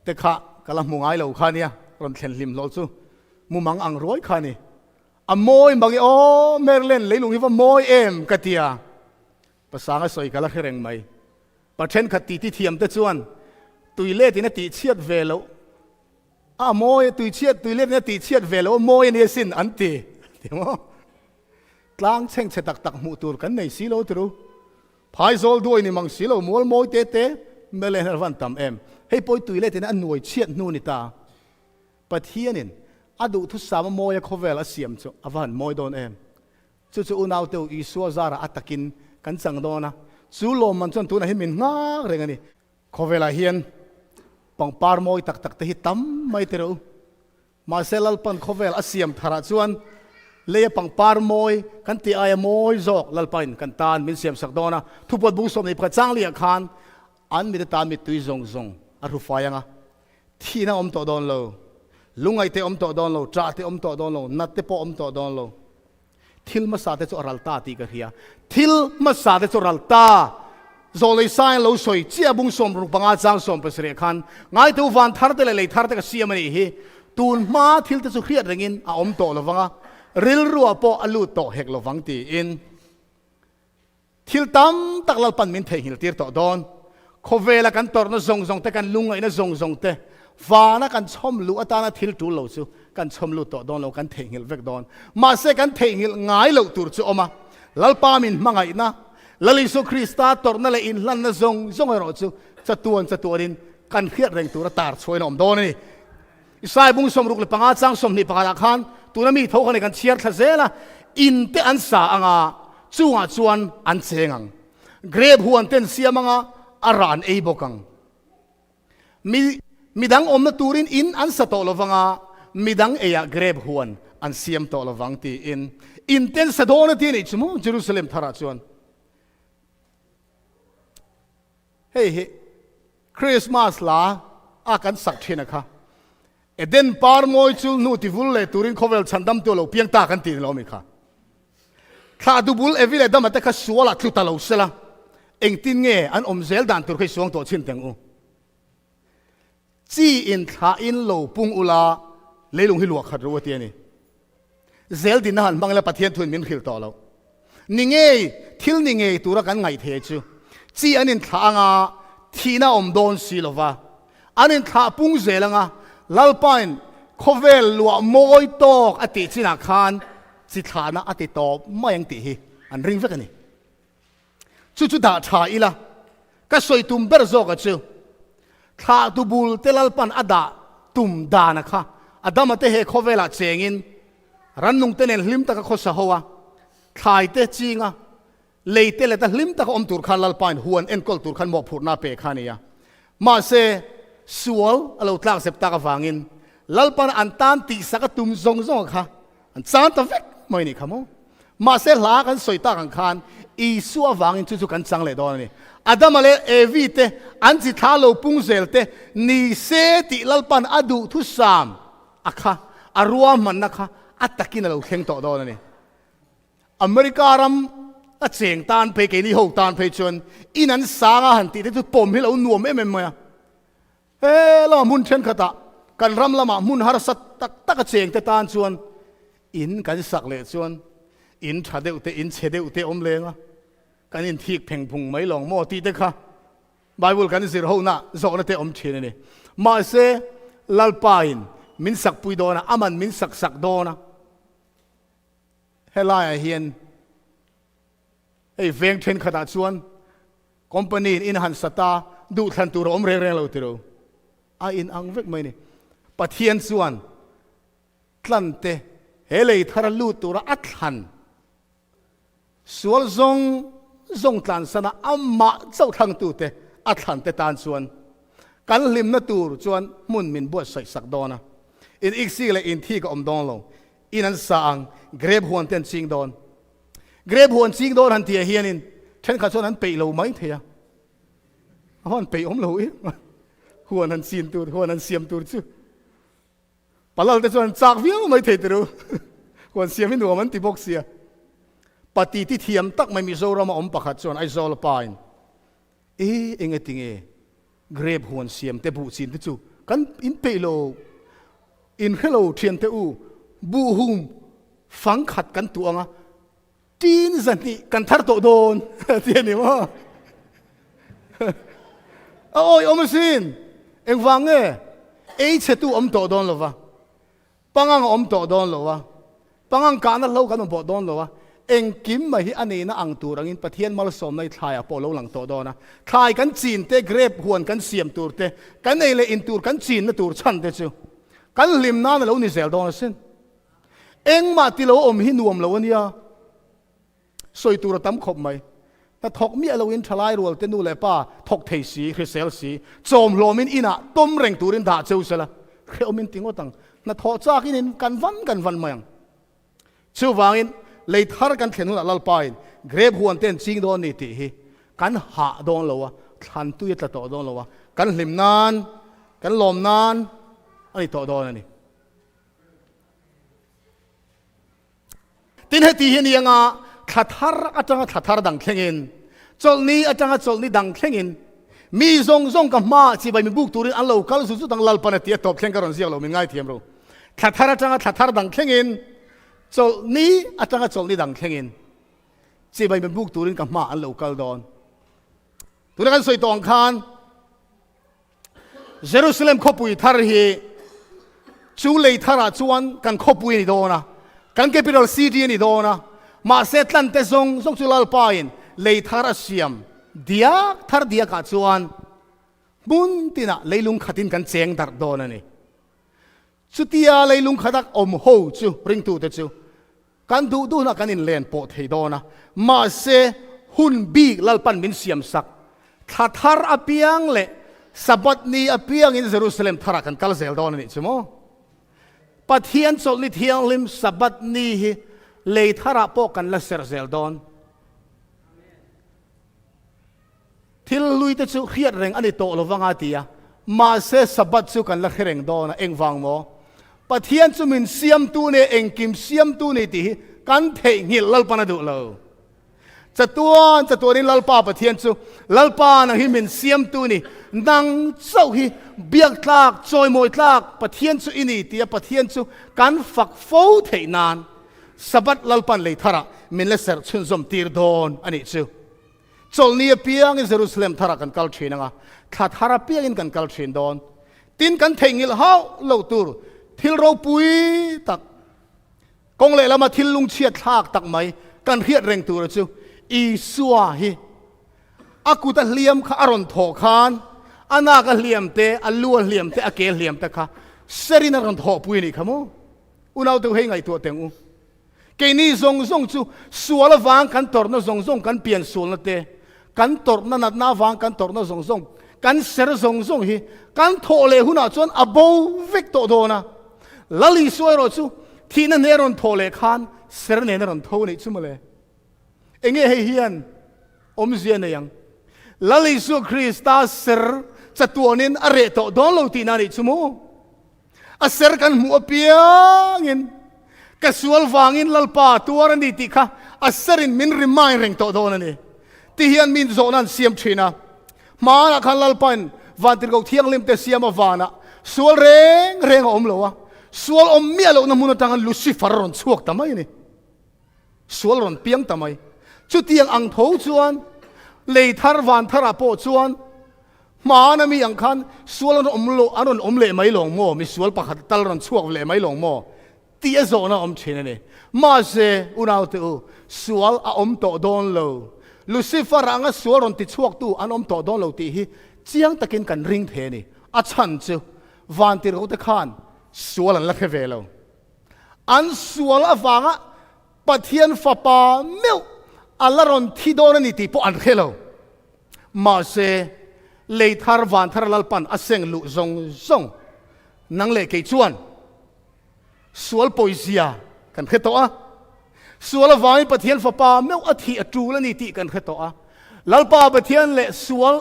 te kha kalang mungai lo khania ron khelhim lo chu mumang ang roi khani amoy magi o Maryland leilung hiwa moy em katia pasanga soi kala khereng mai pathen khati ti thiam te chuan tuile tin ti chiat velo moy tuile tin ti chiat velo moy ni sin anti timo tlang cheng che tak mu tur kan nei silo tru phai zol duai ni mang silo mol moy te melen van tam em hei poi tuile tin an nuai chiat nu ni ta pathianin adu thu sama moya khovel asiam chu avan moy don em chu unaw teu I suwa zara atakin kan chang dona chu Lawmman chon tu na hi min nga rengani khovela hian pangpar moy tak te hi tam mai tero marcelal pan khovel asiam thara chuan le pangpar moy kan ti aya moy zok lalpain kan tan min siam sak dona thupot bu som ni pra chang li khan an mi ta mi tui zong a ru fayanga thina om to don lo lungai te om to don lo tra te om to don lo nat te po om to don lo thil ma sa te chu ralta ti ka hia thil ma sa te chu ralta zolei sai lo soi chia bung som ru panga chang som pasre khan ngai tu van thar te le thar te ka siam ani hi tun ma thil te chu khriat rengin a om to lo wanga ril ruwa po alu to hek lo wang ti in thil tam tak lal pan min thei hil tir to don khovela kan tor na zong te kan lungai na zong te ฟ้านะกันชมลุอัตานะทิลตูเราจูกันชมลุต่อดอนเรากันเทงิลเวกดอนมาเสกันเทงิลง่ายเราตูจูออกมาลัลปามินมังไงนะลัลิสุคริสตาตอร์นั่นเลยอินลันนะซงไอรอจูจะตัวดินกันเครียดแรงตัวตาร์ช่วยน้องโดนนี่อิสายบุ้งสมรุกเลยปังอาจังสมนิปังอาคันตัวนั้นมีเท่ากันในกันเชียร์ทะเซละอินเตอันสาอ่างจวนอันเซงังเกรบหัวเต้นเสียมังอารานเอบกังมีดังอมนตูรินอินอันสตอลวังมีดังเอียเกรบหัวอันเสียมตอลวังตีอินเต้นสะดอนที่นี่จมูเยรูซาเล็มทาราชวนเฮ้คริสต์มาสลาอากันสักทีนะคะเดินปาร์มอยจูนูติวุลเลตูรินคอเวลชันดัมตัวเราเพียงตากันตีเราไม่ค่ะข้าดูบุลเอวิเลดัมแต่ข้าสวลทุตาเราเสละเองตินเงอันอมเซลดันตัวเคยสวงตัวชินเตงอูจีอินข้าอินโลปุงอุลาเลลุงฮิลวกขัดรัวเตียนี่เซลดินหันบังเลปะเทียนทุนมินขิลต่อเรานิเงทิลนิเงตัวรักันไงเทจูจีอันอินข้างทีน่าอมโดนสีลวะอันอินข้าปุงเซลงลัลปายน์คอเวลลัวมอยตอกอติจินาคานสิฐานะอติตอบไม่ยังติฮีอันริงสักนี่จุดด่าชาอีละก็สวยตุ่มเบอร์โซกันจูข้าตูบุลเตลัลปันอดาตุ่มดานะคะอดามาเตเฮคอเวลาเจงินรันนุงเตเนลลิมตะก็ขสหัวขายเตจิงะเลยเตเลตะลิมตะก็อมตุรคันลัลปายน์หวนเอ็นกอลตุรคันหมอกผูดนาเปคานียมาเซสวลเราตลาดเสพตากฟังอินลัลปันอันตันติสักตุ่มซงค่ะอันซานตะเวกไม่นี่ขโมมาเสลากันสวยตากันคานอีสัวฟังอินจุกันจังเลยดอนนี่อาดามาเลเอวีเตอันจิทาโลปุงเซลเตนี่เซติลัลปันอดูทุสามอะค่ะอารวมมันนะคะอัตตะกินเราเข่งต่อดอนนี่อเมริการัมอัดเสียงตานเพเกนี่หกตานเพชวนอินันสางหันติที่ทุปมให้เราหน่วมเอ็มเรามุนเช่นขตะกันรำละมามุนหารสัตตักเสียงเตตานชวนอินกันสักเลยชวนอินชาเดอุเตอินเชเดอุเตอมเลงกันอินทีกเพ่งพุงไม่ลองมอตีเตค่ะไบเบิลกันสิเราหน้าจอกนั่นเตอมเชนนี่มาเซลัลปายน์มินสักปุยโดนะอามันมินสักโดนะเฮลายเฮียนไอ้เฟงเช่นขตะชวนคอมพานีอินหันสตาดูทันตัวอมเร่งเราติเราอินอังเวกไม่นี่ปะเทียนส่วนทลันเตเฮเลยทาราลูตัวอัดหันส่วนทรงทลันสนะอัมมาเจ้าทางตัวเตอัดหันเตตานส่วนกันลิมนาตัวส่วนมุนมินบวชใส่สักดอนะอินอีกสิ่งเลยอินที่ก็อมดองลงอินันสางเกรบหัวเต้นซิงดอนเกรบหัวซิงดอนหันเทียเฮียนินฉันข้าส่วนนั้นไปเราไหมเทียมันไปอมเราอีหัวนั้นซีนตัวหัวนั้นเสียมตัวจูปะเราแต่ส่วนจากวิ่งไม่เทติรู้หัวเสียมไม่หนัวมันติบกเสียปฏิทิเทียมตักไม่มีโซรามาอมปะขัดส่วนไอโซลปายน์เอ็งติงเกรบหัวเสียมแต่บุสินที่จูกันอินเปโลอินเฮโลเทียนเตอูบูฮุมฟังขัดกันตัวงะจีนสันติกันทัดโตโดนเทียนนี่ว่าโอ้ยอมสินเอ็งฟังเชตูอมโตโดนหรอวะปังอังอมโตโดนหรอวะปังอังการนั่นเล่ากันอมโตโดนหรอวะเอ็งกิมมาฮิอันนี้นะอังตูรังอินปะเทียนมาลสมในทายอปอโลหลังโตโดนะทายกันจีนเตเกรบหวนกันเสียมตูเตกันเอเลอินตูกันจีนนะตูชันเตจูกันลิมนานะเรานิเซลโดนสินเอ็งมาติโลอมฮินวมเราวันนี้สวยตูระตั้มขบไหมแต่ถกมีอโลวินทลายรัวเตนูเลป้าถกเทสีคริสเซลสีโจมโลมินอินะต้มเร่งตูรินด่าเจ้าเสละเคลมินติงโอตังน่ะถอจากินินกันวันมายังเชื่อวางินเลยทาร์กันเขียนหุ่นลัลปายน์เกรบหัวเต้นจิงโดนนี่ติฮีกันหาโดนเราวะทันตุยตะโตโดนเราวะกันหลิมนานกันลมนานอันนี้โตโดนนี่ตินให้ตีเฮียนี่ยังขัดทาร์อาจารย์ขัดทาร์ดังเข่งจลนี้อาจารย์จลนี้ดังเข่งมีซงกับมาที่ไปมีบุกตูรินอันเราคัลสุดๆดังลัลปันเตียตบเข่งกันรอนเสียเรามีง่ายเทียมเราขัดทาร์อาจารย์ขัดทาร์ดังเข่งจลนี้อาจารย์จลนี้ดังเข่งที่ไปมีบุกตูรินกับมาอันเราคัลดอนตัวนั้นสวยตองคาน Jerusalem khopui thar hi chu lei thara chuan kan khopui ni dona kan capital city ni dona ma se Tlante zong chu lalpa in lei thara siam dia thar dia ka chuan bun tina leilung khatin kan cheng dar dona ni chutia leilung khatak om ho chu ring tu te chu kan du na kan in len po thei dona ma se hun bi lalpan min siam sak thar apiang le sabat ni apiang in Jerusalem thara kan kalzel dona ni chumo pathian chol ni thiang lim sabat ni hi lei thara po kan la ser zel don thil lui te chu khiat reng ani to lovanga tia ma se sabat chu kan la khereng don eng wang mo pathian chu min siam tu ne eng kim siam tu ne ti kan thei ngil lal pana du lo chatuan in lalpa pathian chu lalpa na hi min siam tu ni nang chau hi biak tlak choi moi tlak pathian chu ini tia pathian chu kan fak fo thei nan sabat lalpan lei thara min le ser chun zom tir don ani chu chol ni piang in Jerusalem thara kan kal thina nga thara piang in kan kal thin don tin kan thengil hau lo tur thil ro pui tak kong le lama thil lung chiat thak tak mai kan hiat reng tur chu i suwa hi akuta hliam kha aron tho khan ana ka hliam te alu hliam te ake hliam te kha serina ron tho pui ni khamo unaw tu hei ngai tu tengu ke ni zong chu suala wang kan tor na zong kan pian sul na te kan tor na nat na wang kan tor na zong kan ser zong hi kan tho le huna chon abo vek to do na lali suai ro chu thina ne ron tho le khan ser ne na ron tho ni chu male enge hei hian om zia na yang lali su Krista ser chatuanin are to don lo ti na ni chu mo a ser kan mu apiangin kasual wangin lalpa tuar ni ti kha a serin min remind reng to don ani ti hian min zonan siam thina ma na khan lalpan van tir go thiang lim te siam awana sual reng om lo wa sual om mi lo na mun tang Lucifer ron chuak tamai ni sual ron piang tamai chu tiang ang tho chuan lei thar van thara po chuan ma na mi ang khan sual ron om lo aron om le mai long mo mi sual pakhat tal ron chuak le mai long mo tia zo na om thina ni ma se unaw te u sual a om to don lo Lucifer anga sual ron ti chuak tu an om to don lo ti hi chiang takin kan ring the ni a chan chu van tir ho te khan sual an la khe ve lo an sual awanga pathian fapa meu alaron thi don ni ti po an khelo ma se lei thar van thar lalpan aseng lu zong nang le ke chuan sual poesia kan kheto a sual vai pathian fapa meu athi atu la ni ti kan kheto a lalpa pathian le sual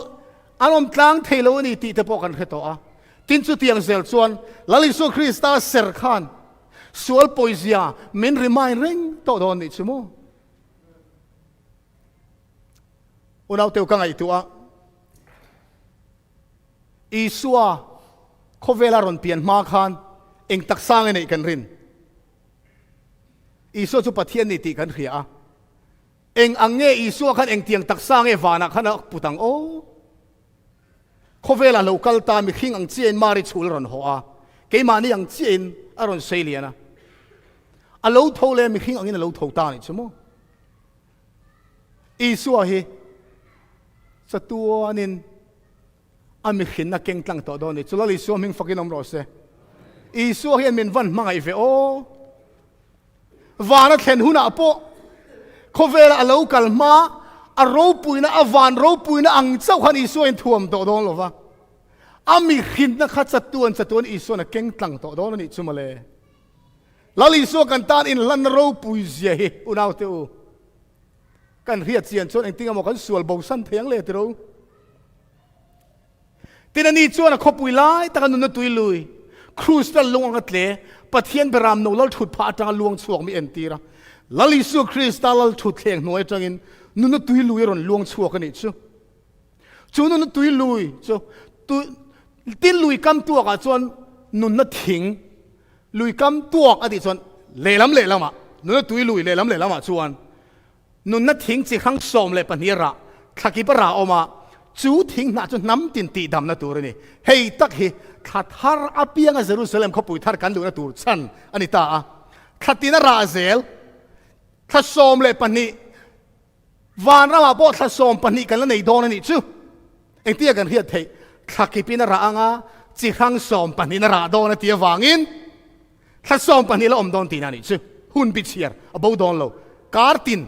anom tlang thelo ni ti te po kan kheto a tin chu tiang zel chuan lali su Krista ser khan sual poesia min remind reng to don ni chumo unaw teu ka ngai tu a isua khovela ron pian ma khan eng taksang nei kan rin iso chu pathian ni ti kan khia eng ange iso khan eng tiang taksang e wana khan putang o khovela local ta mi khing ang chen mari chul ron ho a ke mani ang chen aron seliana a lo thole mi khing ang in lo tho ta ni chumo iso hi chatuanin ami khin na keng tlang to do ni chulali so ming fakin om ro se isu hian min van mangai ve o vana thlen huna po khovela alo kalma a ro puina avan ro puina ang chau khan isu en thuam to don lova ami khin na kha chatuan isu na keng tlang to don ni chumale lali so kan tan in lan ro pui zia hi unaw te u kan riat chian chon eng tinga mo kan sual bo san theng le te ro tinani chuan a khopui lai taka nun na tui lui cruise ta luang atle pathian beram no lal thut pha ta luang chuak mi entira lali su Krista lal thut thleng noi tangin nun na tui lui ron luang chuak ani chu nun na tui lui chu tu tin lui kam tuak a chuan nun na thing lui kam tuak ati chuan lelam nun na tui lui lelam chuan nun na thing chi khang som le panira thaki para oma จูทิ้งน่าจนน้ำตินตีดำนะตัวนี่เฮ้ยตักเฮขัดฮาร์อาเปียงเยรูซาเล็มเขาปุยทาร์กันดูนะตัวฉันอันนี้ตาขัดตินาราเซลขัดโสมเลยปนิวานรามาโบขัดโสมปนิกันแล้วในโดนนี่จูเอ็งเตี้ยกันเฮียเทขัดกิปินาราอ่ะจีขังโสมปนินาราโดนเตี้ยวางอินขัดโสมปนิแล้วอมโดนตีนั่นนี่จูหุ่นปิเชียร์อบ่าวโดนโลการ์ติน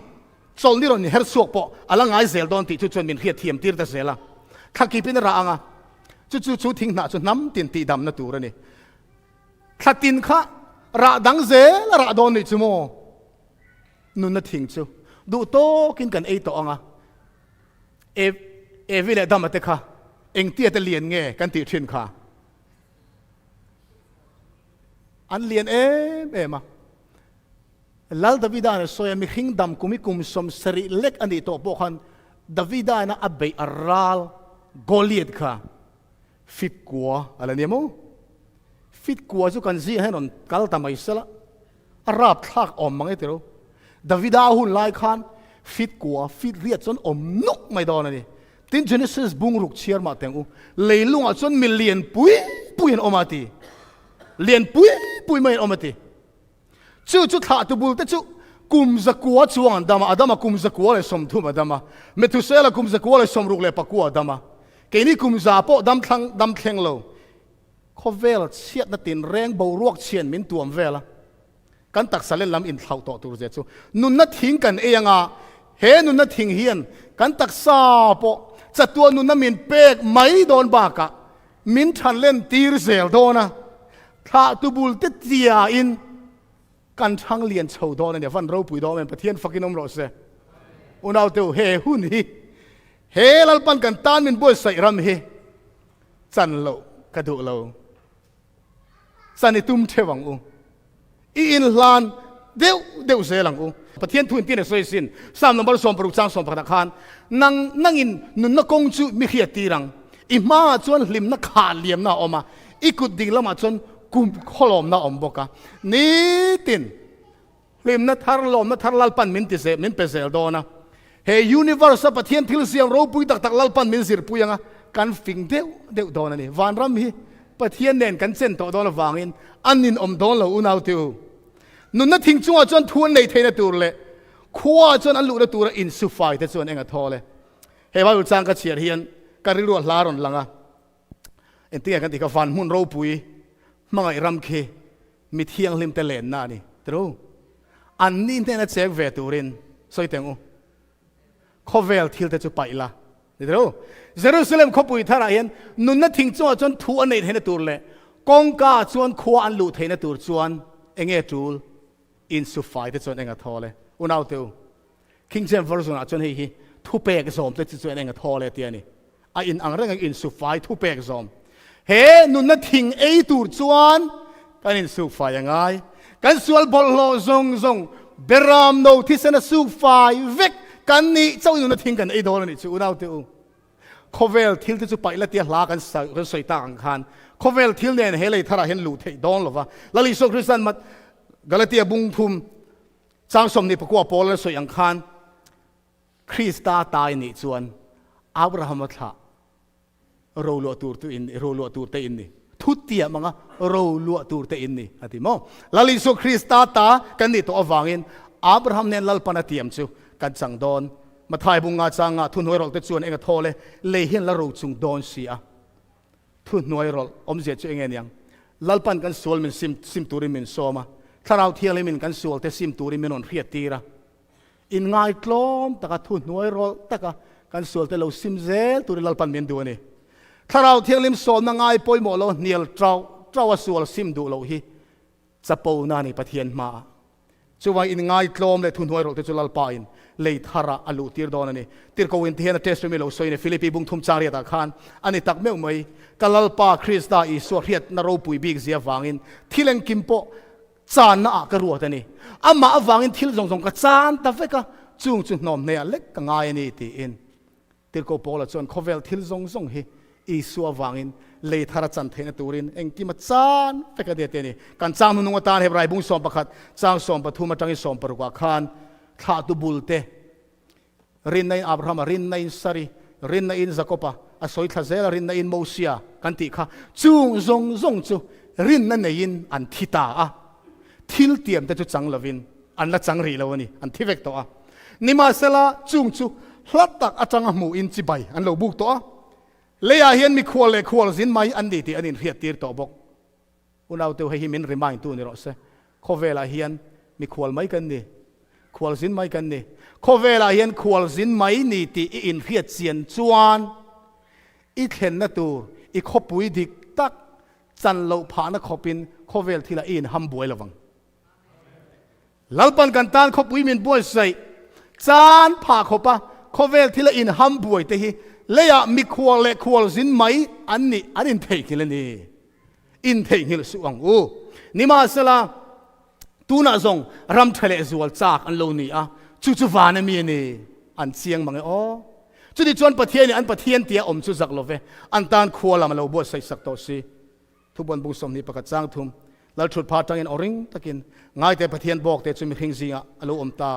โซลนี่เราเนี่ยเฮร์สวกปออะไรง่ายเซลโดนตีจุดจนมีเฮียเทียมตีร์ตเซลละขัดกิปินาราอ่ะจู่ทิ้งหน้าจนน้ำตินตีดำนะตัวนี่ขัดตินข้าระดังเซลระโดนนี่จูโมนุนน่ะทิ้งจู่ดูโตกินกันไอ้ตัวอ่ะเอวิเลดามาเตค่ะเอ็งเตี้ยแต่เลียนเงี้ยกันตีทิ้งค่ะอันเลียนมาลัลดาวิดาเนี่ยสวยมีขิงดำกุมิกุมสมสริเล็กอันนี้ตัวพวกhanดาวิดานะอับเบย์อาราลโกลีดค่ะฟิตกัวอะไรเนี่ยมั้งฟิตกัวจุกันซีให้นนกัลตาไม่สละอาราบทักอมมั้งไอ้เต๋อดาวิดาหุ่นลายคันฟิตกัวฟิตเรียดจนอมนุกไม่โดนนี่ตินเจเนซิสบุงรุกเชียร์มาเต็งเลยลุงอ่ะจนมีเลียนปุยออกมาตีเลียนปุยไม่ออกมาตีจู่ท่าตุบุลแต่จู่กุมสกัวจวงดามาอดามากุมสกัวเลยสมทุมอดามาเมตุเซลกุมสกัวเลยสมรุกเลยปักกัวดามาเกนี่กุมซาโปดำแข็งโลเขาเวลเชียดนัดตินแรงเบารวกเชียนมินตัวเวลกันตักสเลนลำอินเท่าต่อตัวเจ้านุนนัดทิ้งกันเองอ่ะเฮนุนนัดทิ้งเฮียนกันตักซาโปจัดตัวนุนนัดมินเป๊กไม่โดนบากะมินทันเล่นตีร์เซลโดนะท่าตุบุลติเตียอินกันช่างเลียนเฉาโดนเนี่ยฟันเราปุยโดนเป็นประเทศฟักกินอมโรเซอุณเอาเตวเฮหุ่นฮีเฮลัลปันกันตานมินบุษใส่รำเฮจันโลกระดูโลสันนิตุมเทวังอุอินลานเดวเซลังอุประเทศทุนที่เนี่ยสวยสินสามนับสมปรุกจังสมปนักขานนั่งอินนุนนักกงจูมิเขียตีรังอิมาจวนลิมนักขาเลียมน่าออกมาอีกุดดิ่งละมาจนกุมขลมน่าอมบกะนี่ตินลิมนักทารลมนักทารลัลปันมินติเซมินเปเซลโดนะเฮยูนิเวอร์สประเทศที่เสียงเราปุยตักลัลปันมินสิรปุยังอ่ะกันฟิงเดวโดนนี่วันรำฮีประเทศเน้นกันเส้นโตโดนละวางอินอันนินอมโดนละอุณเอาติวนุนนัดทิ้งจังจนทวนในเทนตัวเลยขวาจนอันลุนตัวอินสุไฟแต่จนเองก็ทอเลยเฮว่าอุจจางก็เฉียดเฮียนการริรวดลารอนลังอ่ะเอ็นเตียกันติกฟันมุนเราปุยมังไอรำเคมีเที่ยงลิมเตเลนน่านี่ตรูอันนี้เนี่ยนะเจ๊กเวตูรินสวยเต็งเขาเวลทิลแต่จะไปละนี่ตรูเยรูซาเล็มเขาปุยท่าไรเห็นนุนนัดทิ้งจังจนทวนในเทนตัวเลยกองกาจวนขวาอันลุเทนตัวจวนเองจูลอินสุไฟแต่จนเองก็ทอเลยอุณเอาติวคิงเจมส์เวอร์ชันจนเฮียทุเปกสมแต่จนเองก็ทอเลยเตียนี่อินอังเรื่องอินสุไฟทุเปกสมเฮ้นุนนัดทิ้งตัวจวนกันอินสุไฟยังไงกันส่วนบอลโลซงเบรามโนที่เสนสุไฟเวกกันนี่เจ้านุนนัดทิ้งกันโดนนี่จูอุณเอาติวเขาเวลทิลที่จะไปละเตียลากันใส่ตาอังคารเขาเวลทิลเนี่ยเฮเลยท่าเห็นลุเทโดนหรอวะลลิโซคริสตันมัดกาลาเตียบุงทุมจางสมนิปกัวโปลสวยอังคารคริสตาตายนี่จวนอับราฮัมทะโรลัวตูร์อินโรลัวตูร์เตอินนี่ทุตเตียมังะโรลัวตูร์เตอินนี่อธิโมลลิโซคริสตาตากันนี่ตัววางอินอับราฮัมเนี่ยลัลปนาเตียมจูกันจังโดนมาถ่ายบุงงาจังทุนหน่วยรอลเตจวนเองก็โทเลยเลยเห็นละรูจุงโดนเสียทุนหน่วยรอลอมเจ็ดจูเองยังลัลปันกันสวลมินซิมตูริมินโซมาถ้าเราเที่ยวเลยมินกันสวลแต่ซิมตูริมินนนเพียตีระอินง่ายกลมตะกทุนหน่วยรอลตะกกันสวลแต่เราซิมเซลตูริลัลปันมินดูนี่ถ้าเราเที่ยวลิมโซนง่ายปอยหมดเราเนียลเจ้าสวลซิมดูเราฮีจะปูนานี่ประเทียนมาจว่าอินง่ายกลมเลยทุนหน่วยรอลแต่จุลัลปาอินเลยทาระอลูตีร์ดอนนี่ตีร์กวินเทียนเทสต์มิโลโซยในฟิลิปปีบุงทุมจารีตาคานอันนี้ตักเมื่อไหร่กัลลปาคริสตาอีสวดเรียดนารปุยบิกเสียฟังอินที่เล่นกิมโปจานน่ากระรัวแต่นี่อามาฟังอินที่ลงกระจานแต่เฟกะจุงนอมเนี่ยเล็กก็ง่ายนี่ตีอินตีร์กโปละจนเขาเวลที่ลงเฮอีสวฟังอินเลยทาระจันเทนตูรินเองกิมจานเฟกะเดียเตนี่การจางนุงตาเฮบไรบุงสอมประคัดจางสอมปฐุมจังอิสอมปรุกาคานข้าตุบุลเตรินในอับราฮัมรินในสารี รินนาอินจักปะอสอยทะเซลรินนาอินโมเซียกันติค่ะจุงซงซงจูรินนั่นเองอันทิตาทิลเตียมแต่จุจังลวินอันละจังรีแล้วนี่อันที่เวกตัวนิมาเซลาจุงจูลัดตักอาจังหมูอินจิบายอันเราบุกตัวเลยอาเฮียนมีควอลเลยควอลสินไม่อันดีที่อันนี้เรียดตีร์ตัวบกอุณเอาตัวให้หิมินริมายตัวนี่รอเสขอเวลาเฮียนมีควอลไม่กันนี่ควอลสินไม่กันนี่ขอเวลาเฮียนควอลสินไม่นี่ที่อินเรียดเสียนจวนอีเห็นนะตัวอีขบุยดิกตักจันเราผ่านขบินขอเวลที่ละอินฮัมบวยระวังลัลปันกันตานขบุยมินบวยใส่จานผ่าขบปะขอเวลที่ละอินฮัมบวยแต่ฮีเลยอะมีควอลเล่ควอลสินไหมอันนี้อันนี้เทกิเลนี่อินเทกิลสุอังโอนี่มาสละตูน่าจงรำทะเลสวลจากอันโลนี่จู่ๆวานมีนี่อันเสียงมังจุดที่จวนประเทศนี่อันประเทศเตียอมจุจักโลเวอันตานควอลมาเราบวชใส่สักตัวสิทุกบนบุษมนี่ประกาศจ้างทุ่มแล้วชุดพาจังอินอริงตะกินง่ายแต่ประเทศบอกแต่จุมีเฮงซิงอันโลอมตา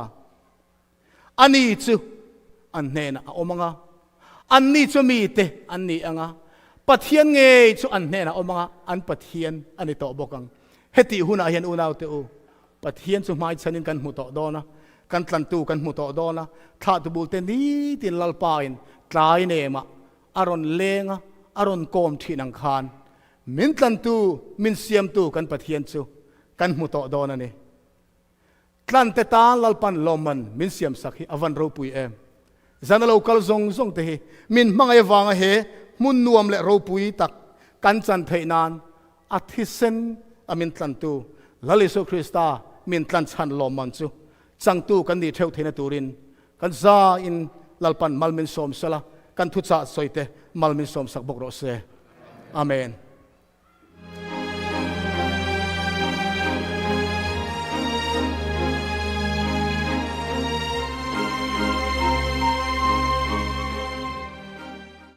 อันนี้จู่อันเนน่ะอมังอันนี้จะมีเตอันนี้ปะเทียนเงยชุอันเนี่ยนะอมังอันปะเทียนอันนี้ต่อบอกกันเฮติหุนาเฮียนอุณาวเตอปะเทียนสุมาชันินกันหูต่อดอนะกันตันตูกันหูต่อดอนะถ้าตุบุลเตนี้ตินลลปาอินกลายเนมอารอนเลงอารอนโกมที่นังคานมินตันตูมินเสียมตูกันปะเทียนจูกันหูต่อดอนะนี่ตลันเตตาลลปันลอมมันมินเสียมสักฮีอวันรูปุยจันเราคัลซงซงเตะมินมังไอวางเฮมุนนวมและรูปุยตักกันจันเทนานอาทิเซนอามินตันตูลลิสุคริสตามินตันชันลอมันจูจังตูกันดีเทวเทนตูรินกันซาอินลลปันมัลมินสอมสละกันทุจาสอยเตมัลมินสอมสักบกโรเซอาเมน